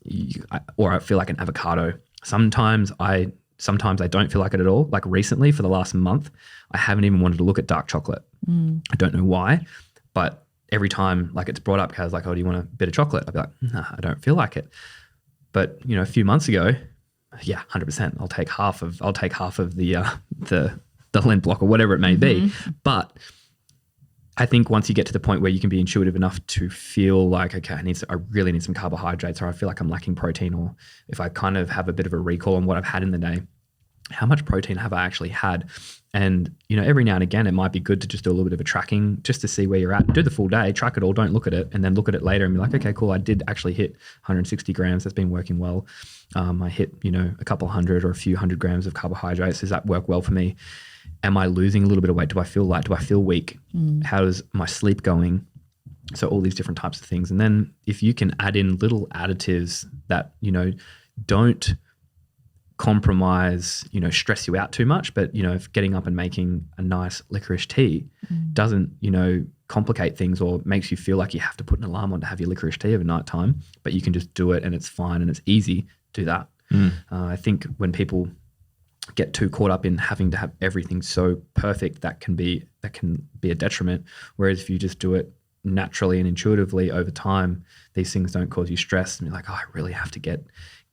or I feel like an avocado? Sometimes I don't feel like it at all. Like recently, for the last month, I haven't even wanted to look at dark chocolate. I don't know why, but every time like it's brought up, Kaz, like, oh, do you want a bit of chocolate? I'll be like, nah, I don't feel like it. But a few months ago, 100%. I'll take half of the Lent block or whatever it may be. But I think once you get to the point where you can be intuitive enough to feel like, okay, I really need some carbohydrates, or I feel like I'm lacking protein, or if I kind of have a bit of a recall on what I've had in the day, how much protein have I actually had? And, every now and again, it might be good to just do a little bit of a tracking just to see where you're at. Do the full day, track it all, don't look at it, and then look at it later and be like, okay, cool, I did actually hit 160 grams. That's been working well. I hit, a couple hundred or a few hundred grams of carbohydrates. Does that work well for me? Am I losing a little bit of weight? Do I feel light? Do I feel weak? How is my sleep going? So all these different types of things. And then if you can add in little additives that, don't compromise, stress you out too much, but, if getting up and making a nice licorice tea doesn't, complicate things or makes you feel like you have to put an alarm on to have your licorice tea over night time, but you can just do it and it's fine and it's easy, do that. I think when people get too caught up in having to have everything so perfect, that can be a detriment. Whereas if you just do it naturally and intuitively over time, these things don't cause you stress and you're like, oh, I really have to get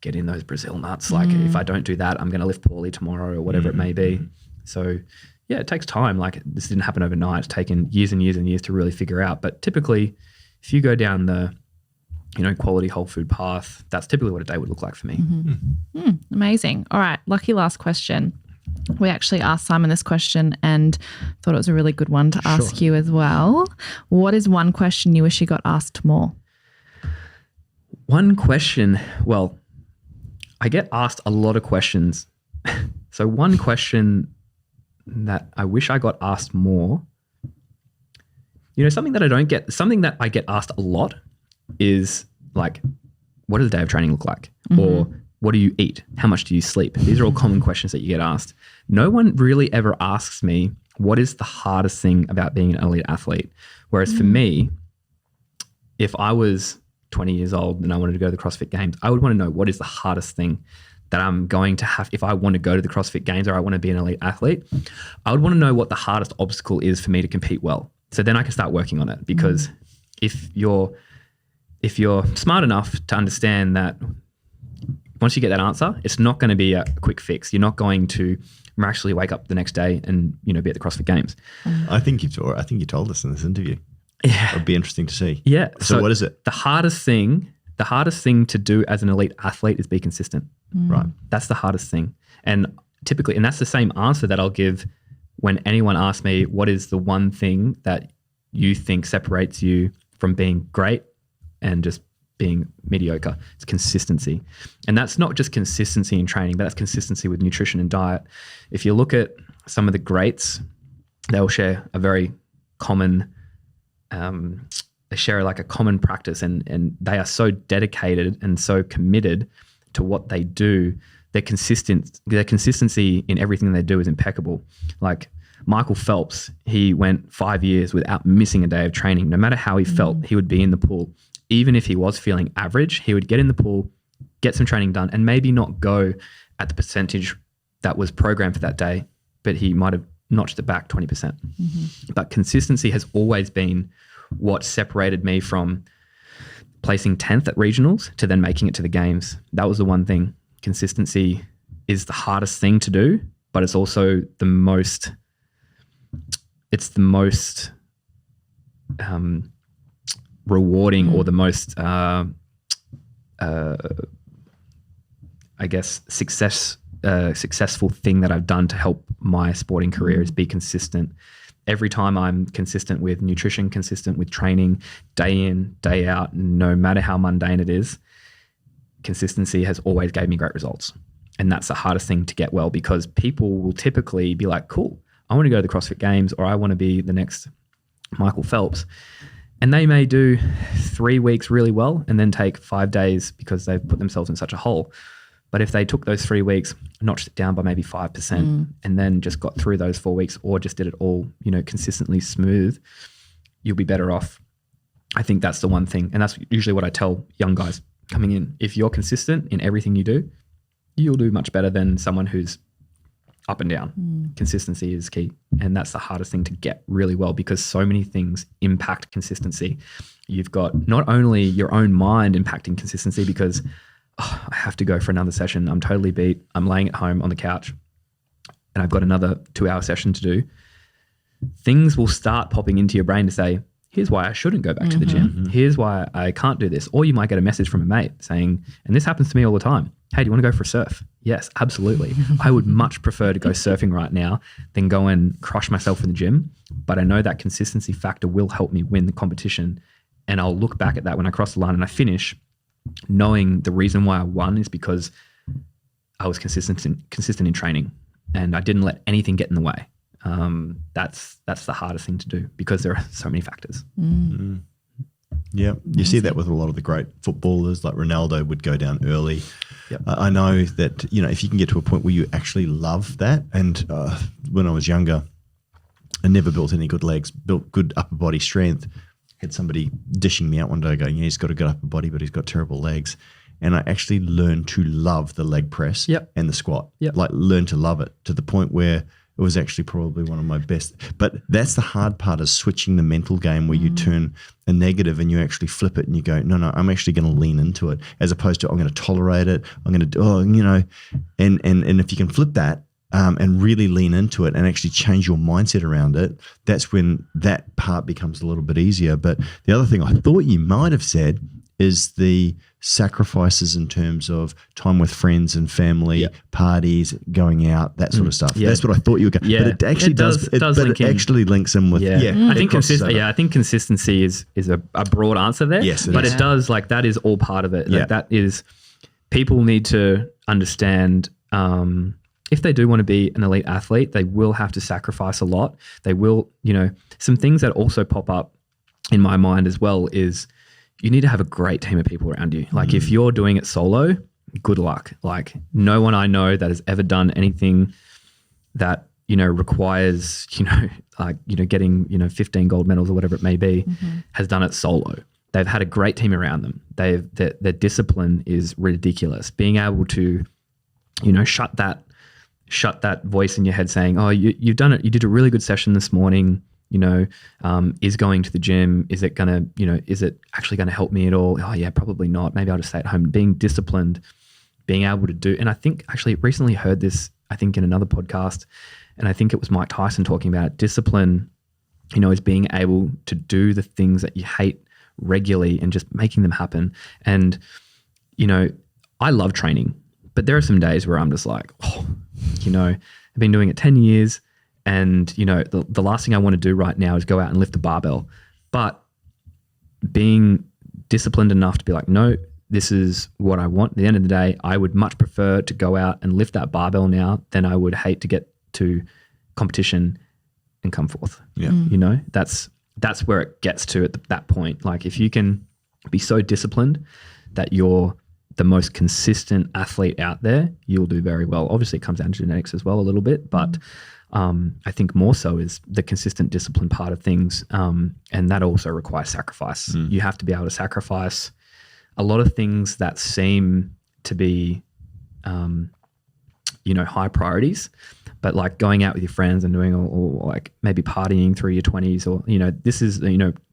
in those Brazil nuts. Like if I don't do that, I'm going to live poorly tomorrow or whatever it may be. So yeah, it takes time. Like this didn't happen overnight. It's taken years and years and years to really figure out. But typically if you go down the, quality whole food path, that's typically what a day would look like for me. Amazing. All right. Lucky last question. We actually asked Simon this question and thought it was a really good one to ask you as well. What is one question you wish you got asked more? One question. Well, I get asked a lot of questions. So one question that I wish I got asked more, something that I get asked a lot is like, what does a day of training look like? Or what do you eat? How much do you sleep? These are all common questions that you get asked. No one really ever asks me, what is the hardest thing about being an elite athlete? Whereas for me, if I was 20 years old and I wanted to go to the CrossFit Games, I would want to know what is the hardest thing that I'm going to have if I want to go to the CrossFit Games or I want to be an elite athlete. I would want to know what the hardest obstacle is for me to compete well. So then I can start working on it, because if you're smart enough to understand that once you get that answer, it's not going to be a quick fix. You're not going to miraculously wake up the next day and be at the CrossFit Games. I think you told us in this interview. Yeah, it'd be interesting to see. Yeah. So what is it? The hardest thing to do as an elite athlete is be consistent. Right. That's the hardest thing. And typically, and that's the same answer that I'll give when anyone asks me, what is the one thing that you think separates you from being great and just being mediocre? It's consistency. And that's not just consistency in training, but that's consistency with nutrition and diet. If you look at some of the greats, they'll share a very common, they share like a common practice, and they are so dedicated and so committed to what they do. Their consistency in everything they do is impeccable. Like Michael Phelps, he went 5 years without missing a day of training. No matter how he felt, he would be in the pool. Even if he was feeling average, he would get in the pool, get some training done, and maybe not go at the percentage that was programmed for that day, but he might have notched it back 20%. But consistency has always been what separated me from placing 10th at regionals to then making it to the games. That was the one thing. Consistency is the hardest thing to do, but it's also the most rewarding, or the most, successful thing that I've done to help my sporting career is be consistent. Every time I'm consistent with nutrition, consistent with training, day in, day out, no matter how mundane it is, consistency has always gave me great results. And that's the hardest thing to get well, because people will typically be like, cool, I want to go to the CrossFit Games, or I want to be the next Michael Phelps. And they may do 3 weeks really well and then take 5 days because they've put themselves in such a hole. But if they took those 3 weeks, notched it down by maybe 5% and then just got through those 4 weeks, or just did it all, consistently smooth, you'll be better off. I think that's the one thing. And that's usually what I tell young guys coming in. If you're consistent in everything you do, you'll do much better than someone who's up and down. Consistency is key. And that's the hardest thing to get really well, because so many things impact consistency. You've got not only your own mind impacting consistency, because I have to go for another session. I'm totally beat. I'm laying at home on the couch and I've got another 2-hour session to do. things will start popping into your brain to say, here's why I shouldn't go back to the gym. Here's why I can't do this. Or you might get a message from a mate saying, and this happens to me all the time, hey, do you want to go for a surf? Yes, absolutely. I would much prefer to go surfing right now than go and crush myself in the gym. But I know that consistency factor will help me win the competition. And I'll look back at that when I cross the line and I finish, knowing the reason why I won is because I was consistent in training and I didn't let anything get in the way. That's the hardest thing to do because there are so many factors. Yeah, you see that with a lot of the great footballers, like Ronaldo would go down early. Yep. I know that, if you can get to a point where you actually love that, and when I was younger, I never built any good legs, built good upper body strength. Had somebody dishing me out one day going, yeah, he's got a good upper body, but he's got terrible legs. And I actually learned to love the leg press and the squat. Like learn to love it to the point where it was actually probably one of my best. But that's the hard part, is switching the mental game where you turn a negative and you actually flip it and you go, no, I'm actually going to lean into it, as opposed to I'm going to tolerate it. I'm going to do, and if you can flip that and really lean into it and actually change your mindset around it, that's when that part becomes a little bit easier. But the other thing I thought you might have said is the sacrifices in terms of time with friends and family, parties, going out, that sort of stuff. That's what I thought you were going. But it actually does actually links in with. I think consistency is a broad answer there. Yes, but it does, that is all part of it. That is, people need to understand. If they do want to be an elite athlete, they will have to sacrifice a lot. They will, some things that also pop up in my mind as well is, you need to have a great team of people around you. If you're doing it solo, good luck. No one I know that has ever done anything that, requires, getting, 15 gold medals or whatever it may be, has done it solo. They've had a great team around them. Their discipline is ridiculous. Being able to, shut that voice in your head saying, oh, you've done it. You did a really good session this morning. Is going to the gym, is it actually going to help me at all? Oh yeah, probably not. Maybe I'll just stay at home. Being disciplined, being able to do, and I think actually recently heard this, I think in another podcast, and I think it was Mike Tyson talking about it. Discipline, is being able to do the things that you hate regularly and just making them happen. And, I love training, but there are some days where I'm just like, I've been doing it 10 years. And, the last thing I want to do right now is go out and lift a barbell. But being disciplined enough to be like, no, this is what I want. At the end of the day, I would much prefer to go out and lift that barbell now than I would hate to get to competition and come forth. Yeah. That's where it gets to at that point. If you can be so disciplined that you're the most consistent athlete out there, you'll do very well. Obviously, it comes down to genetics as well a little bit, but I think more so is the consistent discipline part of things. And that also requires sacrifice. You have to be able to sacrifice a lot of things that seem to be, high priorities, but going out with your friends and doing or maybe partying through your 20s or, this is,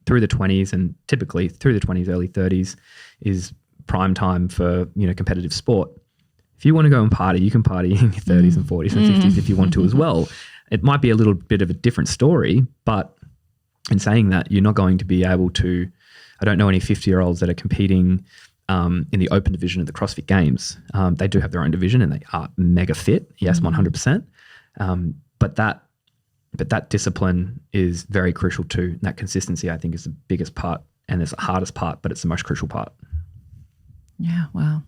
through the 20s and typically through the 20s, early 30s is prime time for, competitive sport. If you want to go and party, you can party in your 30s and 40s and 50s if you want to as well. It might be a little bit of a different story, but in saying that, you're not going to be able to, I don't know any 50-year-olds that are competing in the open division of the CrossFit Games. They do have their own division and they are mega fit. Yes, 100%. But that discipline is very crucial too. And that consistency, I think, is the biggest part and it's the hardest part, but it's the most crucial part. Yeah, wow.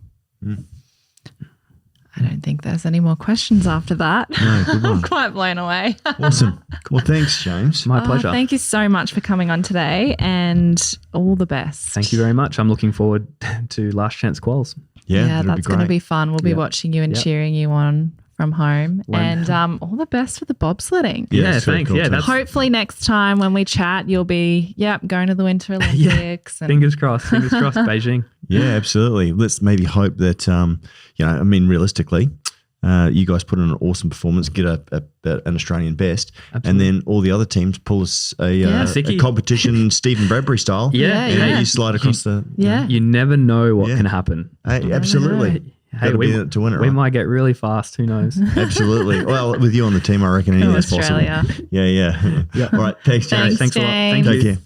I don't think there's any more questions after that. No, good one. I'm quite blown away. Awesome. Well, thanks, James. My pleasure. Thank you so much for coming on today and all the best. Thank you very much. I'm looking forward to Last Chance Quals. Yeah, that's going to be fun. We'll be watching you and cheering you on from home. And all the best for the bobsledding. Yeah, thanks. Cool. Yeah, hopefully next time when we chat, you'll be going to the Winter Olympics. And Fingers crossed, Beijing. Yeah, absolutely. Let's maybe hope that, realistically, you guys put in an awesome performance, get an Australian best, and then all the other teams pull us a competition Stephen Bradbury style. Yeah. You slide across You never know what can happen. Absolutely. Hey, Gotta be in it to win it, we right? might get really fast. Who knows? Absolutely. Well, with you on the team, I reckon anything's possible. Australia. Yeah. All right. Thanks, James. Thanks, Thanks a lot. James. Thank you. Take care.